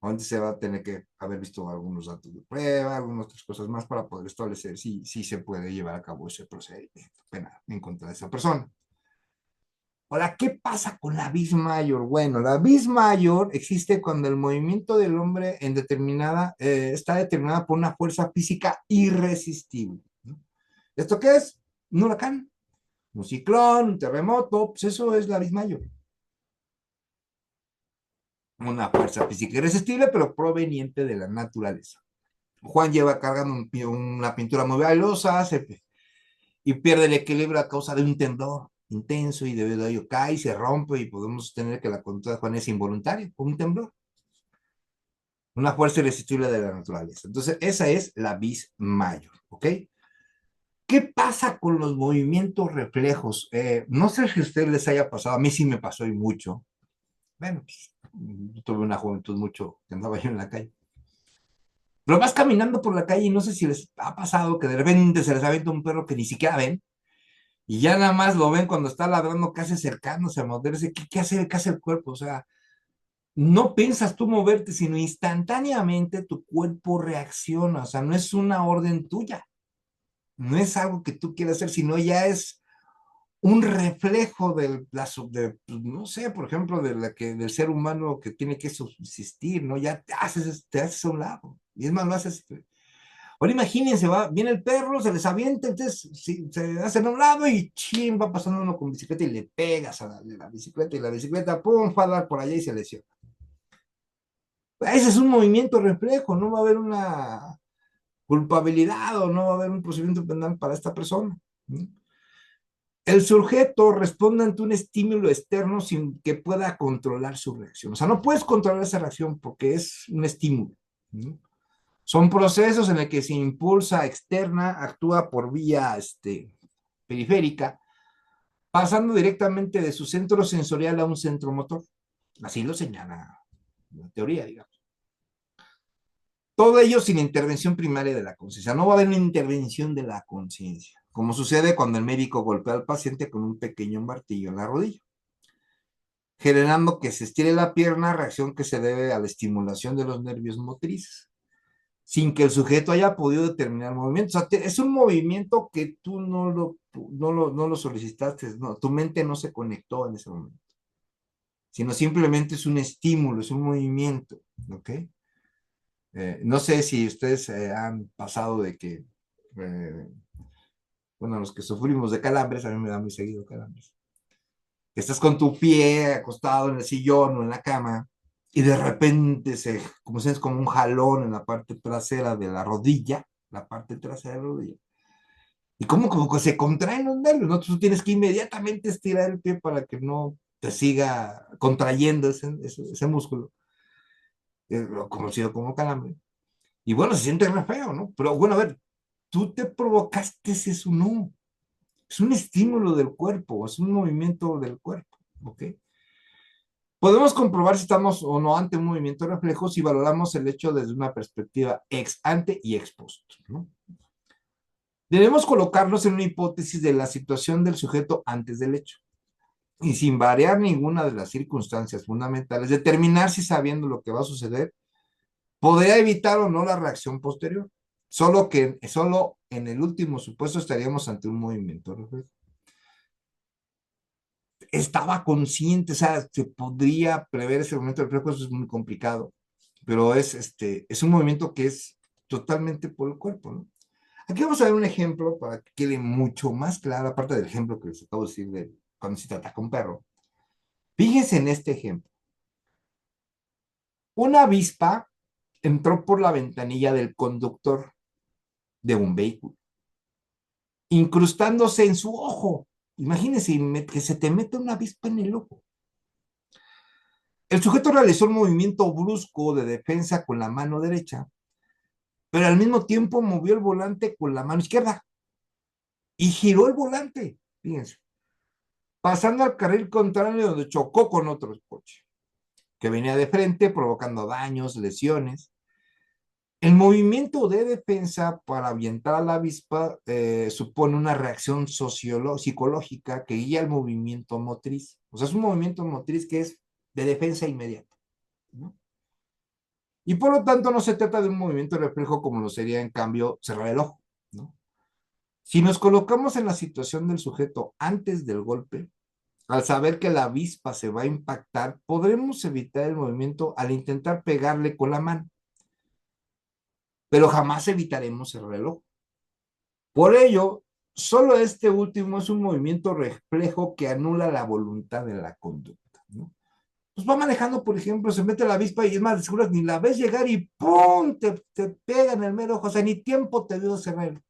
Antes se va a tener que haber visto algunos datos de prueba, algunas otras cosas más para poder establecer si se puede llevar a cabo ese procedimiento penal en contra de esa persona. Ahora, ¿qué pasa con la vis mayor? Bueno, la vis mayor existe cuando el movimiento del hombre está determinada por una fuerza física irresistible. ¿No? ¿Esto qué es? Un huracán, un ciclón, un terremoto, pues eso es la vis mayor. Una fuerza física irresistible, pero proveniente de la naturaleza. Juan lleva cargando una pintura muy valiosa y pierde el equilibrio a causa de un temblor intenso y debido a ello cae y se rompe y podemos tener que la conducta de Juan es involuntaria, un temblor, una fuerza irresistible de la naturaleza. Entonces, esa es la vis mayor, ¿ok? ¿Qué pasa con los movimientos reflejos? No sé si a ustedes les haya pasado, a mí sí me pasó y mucho. Bueno, pues, tuve una juventud mucho que andaba yo en la calle. Pero vas caminando por la calle y no sé si les ha pasado que de repente se les avienta un perro que ni siquiera ven y ya nada más lo ven cuando está ladrando casi acercándose a morderse. ¿Qué hace el cuerpo? O sea, no piensas tú moverte, sino instantáneamente tu cuerpo reacciona. O sea, no es una orden tuya, no es algo que tú quieras hacer, sino ya es un reflejo no sé, por ejemplo, del ser humano que tiene que subsistir, ¿no? Ya te haces a un lado. Y es más, lo haces. Ahora imagínense, viene el perro, se les avienta, entonces se hacen a un lado y chin, va pasando uno con bicicleta y le pegas a la bicicleta y la bicicleta, pum, va a dar por allá y se lesiona. Ese es un movimiento reflejo, no va a haber una culpabilidad o no va a haber un procedimiento penal para esta persona. ¿Sí? El sujeto responde ante un estímulo externo sin que pueda controlar su reacción. O sea, no puedes controlar esa reacción porque es un estímulo. ¿Sí? Son procesos en el que se impulsa externa, actúa por vía periférica, pasando directamente de su centro sensorial a un centro motor. Así lo señala la teoría, digamos. Todo ello sin intervención primaria de la conciencia. No va a haber una intervención de la conciencia, como sucede cuando el médico golpea al paciente con un pequeño martillo en la rodilla. generando que se estire la pierna, reacción que se debe a la estimulación de los nervios motrices, sin que el sujeto haya podido determinar el movimiento. O sea, es un movimiento que tú no lo solicitaste, no, tu mente no se conectó en ese momento, sino simplemente es un estímulo, es un movimiento, ¿ok? No sé si ustedes han pasado de que, eh, bueno, los que sufrimos de calambres, a mí me da muy seguido calambres, que estás con tu pie acostado en el sillón o en la cama y de repente como si es como un jalón en la parte trasera de la rodilla, la parte trasera de la rodilla. Y como que se contraen los nervios, ¿no? Tú tienes que inmediatamente estirar el pie para que no te siga contrayendo ese músculo, conocido como calambre. Y bueno, se siente re feo, ¿no? Pero bueno, a ver, tú te provocaste eso, no. Es un estímulo del cuerpo, es un movimiento del cuerpo, ¿ok? Podemos comprobar si estamos o no ante un movimiento reflejo si valoramos el hecho desde una perspectiva ex ante y ex post, ¿no? Debemos colocarnos en una hipótesis de la situación del sujeto antes del hecho y sin variar ninguna de las circunstancias fundamentales, determinar si sabiendo lo que va a suceder, podría evitar o no la reacción posterior. Solo en el último supuesto estaríamos ante un movimiento reflejo. Estaba consciente, o sea, se podría prever ese movimiento reflejo, eso es muy complicado, pero es un movimiento que es totalmente por el cuerpo, ¿no? Aquí vamos a ver un ejemplo para que quede mucho más claro, aparte del ejemplo que les acabo de decir de cuando se trata con un perro. Fíjense en este ejemplo. Una avispa entró por la ventanilla del conductor de un vehículo, incrustándose en su ojo. Imagínense que se te mete una avispa en el ojo. El sujeto realizó un movimiento brusco de defensa con la mano derecha, pero al mismo tiempo movió el volante con la mano izquierda y giró el volante, fíjense, pasando al carril contrario donde chocó con otro coche que venía de frente, provocando daños, lesiones. El movimiento de defensa para ahuyentar a la avispa supone una reacción psicológica que guía el movimiento motriz. O sea, es un movimiento motriz que es de defensa inmediata, ¿no? Y por lo tanto no se trata de un movimiento reflejo como lo sería en cambio cerrar el ojo, ¿no? Si nos colocamos en la situación del sujeto antes del golpe, al saber que la avispa se va a impactar, podremos evitar el movimiento al intentar pegarle con la mano, pero jamás evitaremos el reloj. Por ello, solo este último es un movimiento reflejo que anula la voluntad de la conducta, ¿no? Pues va manejando, por ejemplo, se mete la avispa y es más, de seguras ni la ves llegar y ¡pum! Te pega en el mero ojo, o sea, ni tiempo te dio de cerrar.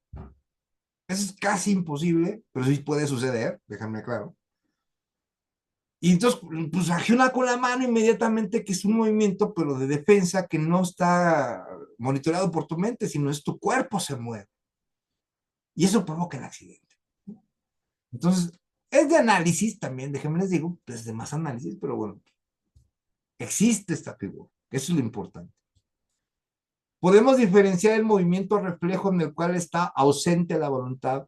Eso es casi imposible, pero sí puede suceder, déjame claro. Y entonces, pues acciona con la mano inmediatamente, que es un movimiento, pero de defensa que no está monitoreado por tu mente, sino es tu cuerpo se mueve. Y eso provoca el accidente. Entonces, es de análisis también, déjenme les digo, es de más análisis, pero bueno, existe esta figura. Eso es lo importante. Podemos diferenciar el movimiento reflejo en el cual está ausente la voluntad,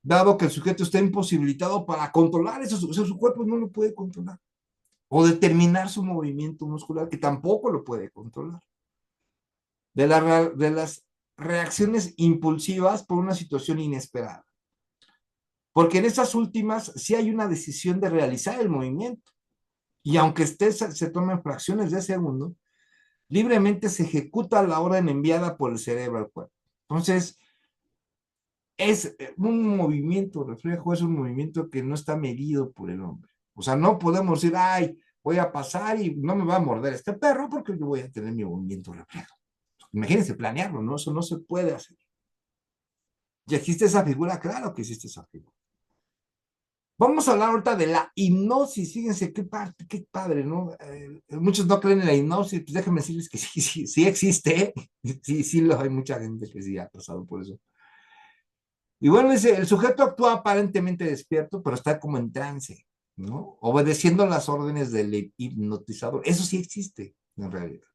dado que el sujeto está imposibilitado para controlar eso, o sea, su cuerpo no lo puede controlar, o determinar su movimiento muscular, que tampoco lo puede controlar. De las reacciones impulsivas por una situación inesperada. Porque en esas últimas sí hay una decisión de realizar el movimiento. Y aunque se tomen fracciones de segundo, libremente se ejecuta la orden enviada por el cerebro al cuerpo. Entonces, es un movimiento reflejo, es un movimiento que no está medido por el hombre. O sea, no podemos decir, ay, voy a pasar y no me va a morder este perro porque yo voy a tener mi movimiento reflejo. Imagínense planearlo, ¿no? Eso no se puede hacer. ¿Ya existe esa figura? Claro que existe esa figura. Vamos a hablar ahorita de la hipnosis. Fíjense qué padre, ¿no? Muchos no creen en la hipnosis, pues déjenme decirles que sí, sí, sí existe, ¿eh? Sí, sí, hay mucha gente que sí ha pasado por eso. Y bueno, dice, el sujeto actúa aparentemente despierto, pero está como en trance, ¿no? Obedeciendo las órdenes del hipnotizador. Eso sí existe, en realidad.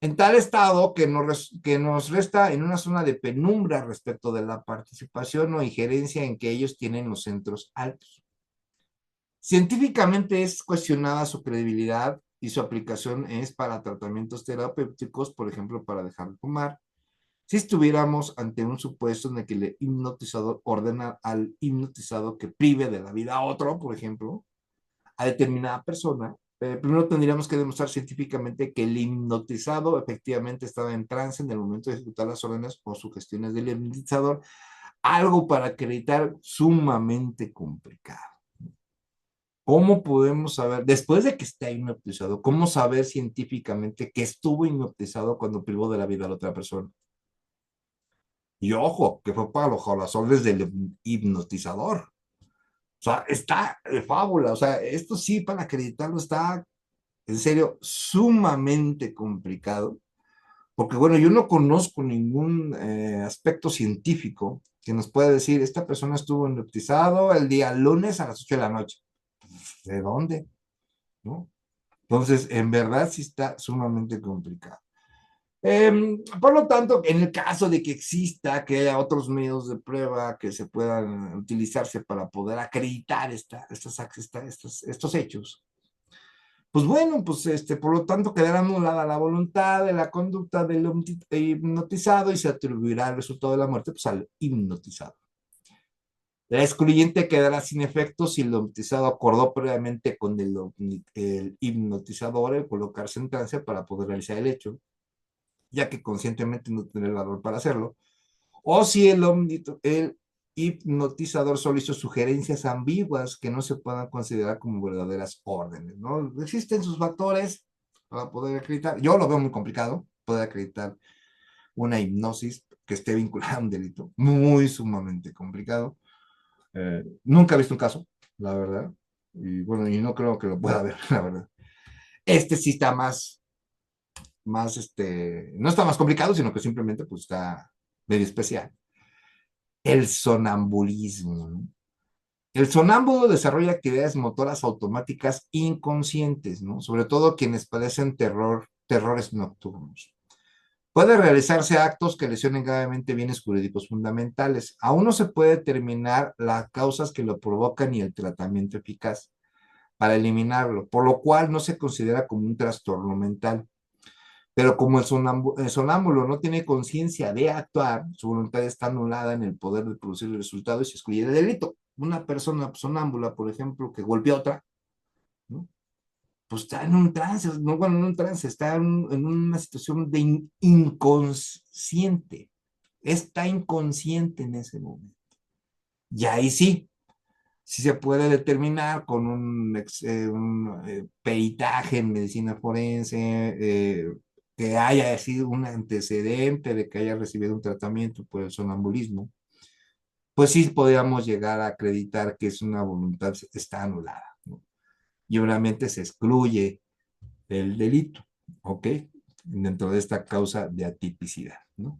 En tal estado que nos resta en una zona de penumbra respecto de la participación o injerencia en que ellos tienen los centros altos. Científicamente es cuestionada su credibilidad y su aplicación es para tratamientos terapéuticos, por ejemplo, para dejar de fumar. Si estuviéramos ante un supuesto en el que el hipnotizador ordena al hipnotizado que prive de la vida a otro, por ejemplo, a determinada persona, primero tendríamos que demostrar científicamente que el hipnotizado efectivamente estaba en trance en el momento de ejecutar las órdenes o sugestiones del hipnotizador, algo para acreditar sumamente complicado. ¿Cómo podemos saber, después de que está hipnotizado, cómo saber científicamente que estuvo hipnotizado cuando privó de la vida a la otra persona? Y ojo, que fue bajo las órdenes del hipnotizador. O sea, está de fábula. O sea, esto sí, para acreditarlo, está en serio sumamente complicado. Porque, bueno, yo no conozco ningún aspecto científico que nos pueda decir, esta persona estuvo hipnotizado el día lunes a las 8 de la noche. ¿De dónde? ¿No? Entonces, en verdad sí está sumamente complicado. Por lo tanto, en el caso de que exista, que haya otros medios de prueba que se puedan utilizarse para poder acreditar estos hechos, pues bueno, pues por lo tanto quedará anulada la voluntad de la conducta del hipnotizado y se atribuirá el resultado de la muerte pues, al hipnotizado. La excluyente quedará sin efecto si el hipnotizado acordó previamente con el hipnotizador el colocarse en trance para poder realizar el hecho, ya que conscientemente no tiene el valor para hacerlo, o si el hipnotizador solo hizo sugerencias ambiguas que no se puedan considerar como verdaderas órdenes, ¿no? Existen sus factores para poder acreditar. Yo lo veo muy complicado, poder acreditar una hipnosis que esté vinculada a un delito. Muy sumamente complicado. Nunca he visto un caso, la verdad. Y bueno, y no creo que lo pueda ver, la verdad. Este sí está no está más complicado, sino que simplemente pues está medio especial. El sonambulismo, ¿no? El sonámbulo desarrolla actividades motoras automáticas inconscientes, ¿no? Sobre todo quienes padecen terrores nocturnos. Puede realizarse actos que lesionen gravemente bienes jurídicos fundamentales. Aún no se puede determinar las causas que lo provocan y el tratamiento eficaz para eliminarlo, por lo cual no se considera como un trastorno mental. Pero como el sonámbulo no tiene conciencia de actuar, su voluntad está anulada en el poder de producir el resultado y se excluye el delito. Una persona sonámbula, por ejemplo, que golpea a otra, ¿no? Pues está en un trance, no, bueno, en un trance, está en una situación de inconsciente. Está inconsciente en ese momento. Y ahí sí se puede determinar con un peritaje en medicina forense, que haya sido un antecedente de que haya recibido un tratamiento por el sonambulismo, pues sí podríamos llegar a acreditar que es una voluntad, está anulada, ¿no? Y obviamente se excluye el delito, ¿ok? Dentro de esta causa de atipicidad, ¿no?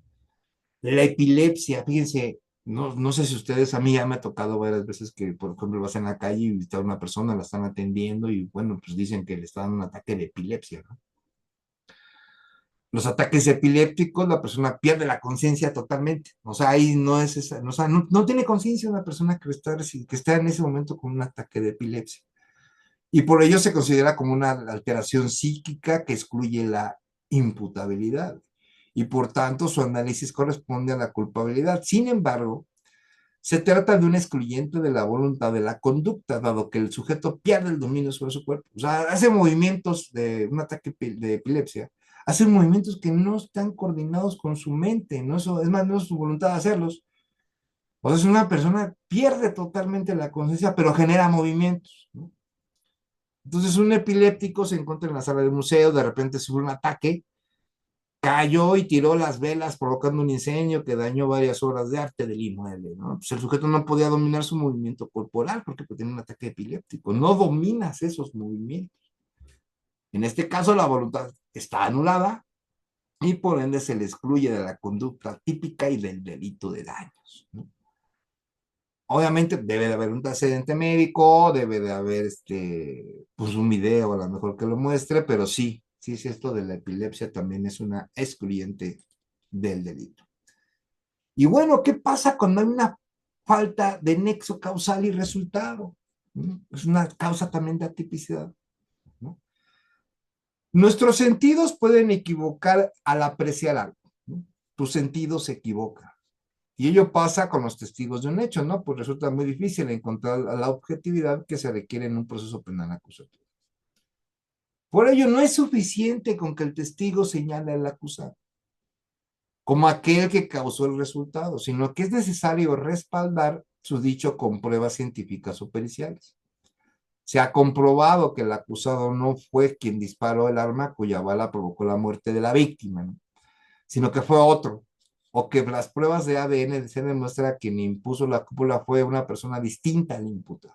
La epilepsia, fíjense, no sé si ustedes, a mí ya me ha tocado varias veces que, por ejemplo, vas en la calle y está una persona, la están atendiendo y, bueno, pues dicen que le está dando un ataque de epilepsia, ¿no? Los ataques epilépticos, la persona pierde la conciencia totalmente. O sea, ahí no es esa, no, o sea, no tiene conciencia una persona que está en ese momento con un ataque de epilepsia. Y por ello se considera como una alteración psíquica que excluye la imputabilidad. Y por tanto, su análisis corresponde a la culpabilidad. Sin embargo, se trata de un excluyente de la voluntad de la conducta, dado que el sujeto pierde el dominio sobre su cuerpo. O sea, hace movimientos de un ataque de epilepsia, hace movimientos que no están coordinados con su mente, no es más, no es su voluntad de hacerlos. O sea, es una persona pierde totalmente la conciencia, pero genera movimientos, ¿no? Entonces, un epiléptico se encuentra en la sala del museo, de repente sufre un ataque, cayó y tiró las velas provocando un incendio que dañó varias obras de arte del inmueble, ¿no? Pues el sujeto no podía dominar su movimiento corporal porque pues, tiene un ataque epiléptico. No dominas esos movimientos. En este caso, la voluntad está anulada y por ende se le excluye de la conducta típica y del delito de daños, ¿no? Obviamente debe de haber un antecedente médico, debe de haber pues un video a lo mejor que lo muestre, pero sí, esto de la epilepsia también es una excluyente del delito. Y bueno, ¿qué pasa cuando hay una falta de nexo causal y resultado? ¿no? Es una causa también de atipicidad, ¿no? Nuestros sentidos pueden equivocar al apreciar algo, ¿no? Tu sentido se equivoca. Y ello pasa con los testigos de un hecho, ¿no? Pues resulta muy difícil encontrar la objetividad que se requiere en un proceso penal acusatorio. Por ello, no es suficiente con que el testigo señale al acusado como aquel que causó el resultado, sino que es necesario respaldar su dicho con pruebas científicas o periciales. Se ha comprobado que el acusado no fue quien disparó el arma cuya bala provocó la muerte de la víctima, ¿no? Sino que fue otro, o que las pruebas de ADN se demuestra que quien impuso la cúpula fue una persona distinta al imputado.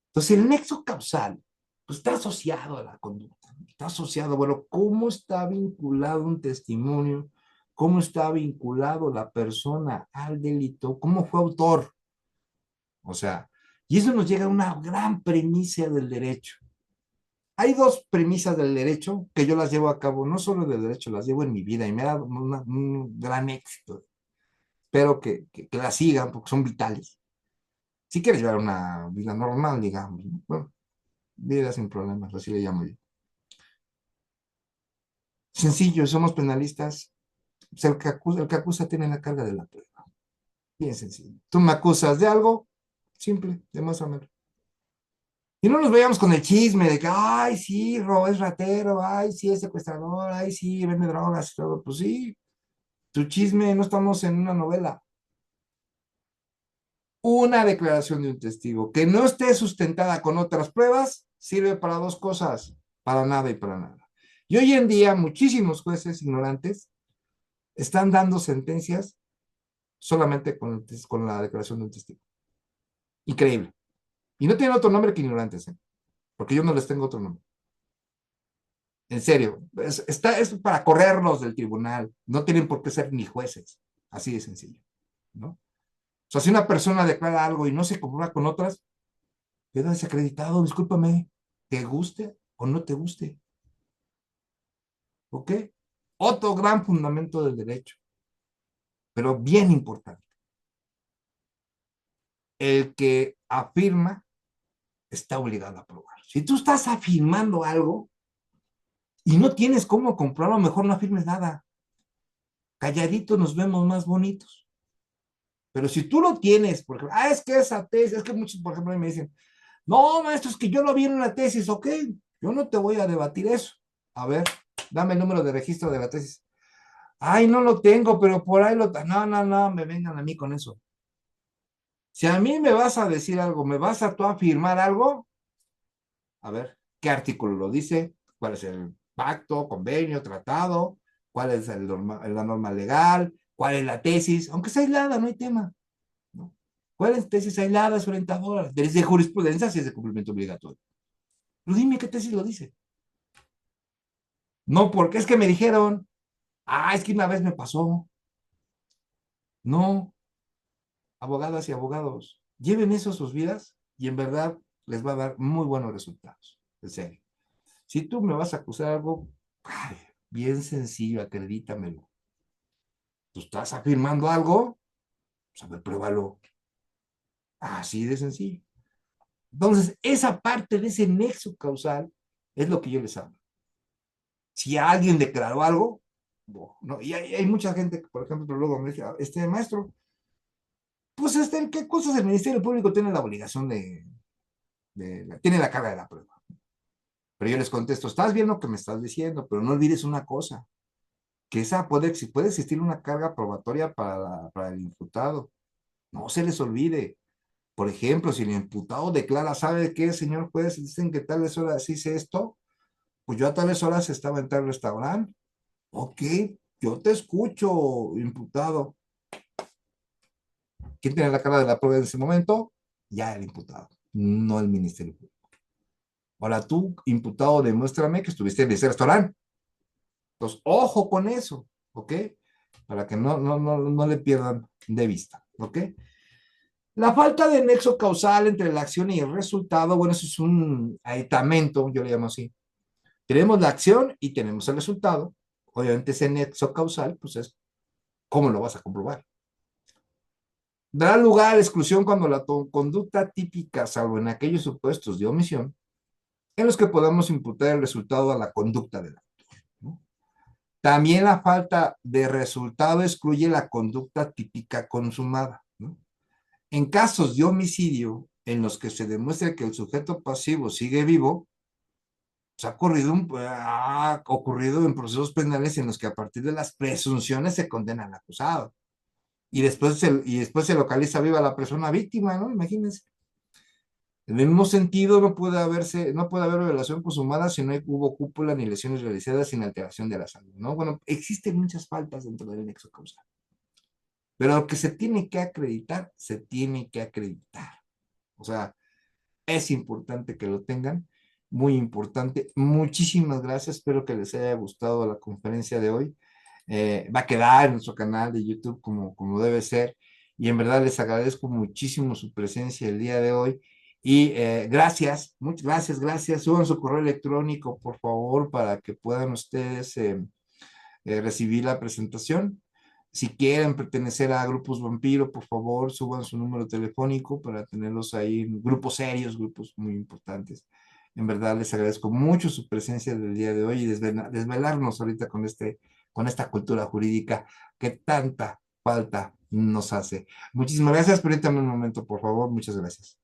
Entonces, el nexo causal pues, está asociado a la conducta, está asociado, bueno, cómo está vinculado un testimonio, cómo está vinculado la persona al delito, cómo fue autor. O sea, y eso nos llega a una gran premisa del derecho. Hay dos premisas del derecho que yo las llevo a cabo, no solo del derecho, las llevo en mi vida y me ha dado un gran éxito. Espero que las sigan porque son vitales. Si quieres llevar una vida normal, digamos, ¿no? Bueno, vida sin problemas, así le llamo yo. Sencillo, somos penalistas. Pues el que acusa tiene la carga de la prueba. Bien sencillo. Tú me acusas de algo, simple, demuéstramelo. Y no nos veamos con el chisme de que, ay, sí, es ratero, ay, sí, es secuestrador, ay, sí, vende drogas y todo. Pues sí, tu chisme, no estamos en una novela. Una declaración de un testigo que no esté sustentada con otras pruebas sirve para dos cosas, para nada y para nada. Y hoy en día muchísimos jueces ignorantes están dando sentencias solamente con la declaración de un testigo. Increíble. Y no tienen otro nombre que ignorantes, ¿eh? Porque yo no les tengo otro nombre. En serio, es para correrlos del tribunal. No tienen por qué ser ni jueces. Así de sencillo, ¿no? O sea, si una persona declara algo y no se comprueba con otras, queda desacreditado, discúlpame, te guste o no te guste, ¿ok? Otro gran fundamento del derecho, pero bien importante. El que afirma está obligado a probar. Si tú estás afirmando algo y no tienes cómo comprobarlo, mejor no afirmes nada. Calladito nos vemos más bonitos. Pero si tú lo tienes, por ejemplo, es que esa tesis, es que muchos, por ejemplo, me dicen, no, maestro, es que yo lo vi en una tesis, ok, yo no te voy a debatir eso. A ver, dame el número de registro de la tesis. Ay, no lo tengo, pero por ahí lo... No, no, no, me vengan a mí con eso. Si a mí me vas a decir algo, me vas a tú afirmar algo, a ver, ¿qué artículo lo dice? ¿Cuál es el pacto, convenio, tratado? ¿Cuál es la norma legal? ¿Cuál es la tesis? Aunque sea aislada, no hay tema, ¿no? ¿Cuáles tesis aisladas, orientadoras? Desde jurisprudencia, si es de cumplimiento obligatorio. Pero dime qué tesis lo dice. No, porque es que me dijeron, es que una vez me pasó. No, abogadas y abogados, lleven eso a sus vidas y en verdad les va a dar muy buenos resultados. En serio. Si tú me vas a acusar algo, bien sencillo, acredítamelo. Tú estás afirmando algo, pues a ver, pruébalo. Así de sencillo. Entonces, esa parte de ese nexo causal es lo que yo les hablo. Si alguien declaró algo, no, y hay mucha gente que, por ejemplo, luego me dice, este maestro, pues ¿qué cosas el Ministerio Público tiene la obligación tiene la carga de la prueba? Pero yo les contesto, estás bien lo que me estás diciendo, pero no olvides una cosa, que puede existir una carga probatoria para el imputado. No se les olvide. Por ejemplo, si el imputado declara, ¿sabe qué, señor juez? Dicen que tales horas hice esto, pues yo a tales horas estaba en tal restaurante. Ok, yo te escucho, imputado. ¿Quién tiene la carga de la prueba en ese momento? Ya el imputado, no el Ministerio Público. Ahora tú, imputado, demuéstrame que estuviste en ese restaurante. Entonces, ojo con eso, ¿ok? Para que no le pierdan de vista, ¿ok? La falta de nexo causal entre la acción y el resultado, bueno, eso es un aditamento, yo le llamo así. Tenemos la acción y tenemos el resultado. Obviamente ese nexo causal, pues es cómo lo vas a comprobar. Dará lugar a la exclusión cuando la conducta típica, salvo en aquellos supuestos de omisión, en los que podamos imputar el resultado a la conducta del actor, ¿no? También la falta de resultado excluye la conducta típica consumada, ¿no? En casos de homicidio en los que se demuestre que el sujeto pasivo sigue vivo, pues ha ocurrido en procesos penales en los que a partir de las presunciones se condena al acusado y después se localiza viva la persona víctima, ¿no? Imagínense. En el mismo sentido, no puede haber violación consumada si no hubo cúpula ni lesiones realizadas sin alteración de la salud, ¿no? Bueno, existen muchas faltas dentro del nexo causal, pero lo que se tiene que acreditar, se tiene que acreditar. O sea, es importante que lo tengan, muy importante. Muchísimas gracias, espero que les haya gustado la conferencia de hoy. Va a quedar en nuestro canal de YouTube como debe ser, y en verdad les agradezco muchísimo su presencia el día de hoy. Y gracias, muchas gracias, gracias. Suban su correo electrónico, por favor, para que puedan ustedes recibir la presentación. Si quieren pertenecer a grupos vampiro, por favor, suban su número telefónico para tenerlos ahí, grupos serios, grupos muy importantes. En verdad les agradezco mucho su presencia del día de hoy y desvelarnos ahorita con esta cultura jurídica que tanta falta nos hace. Muchísimas gracias, permítanme un momento, por favor. Muchas gracias.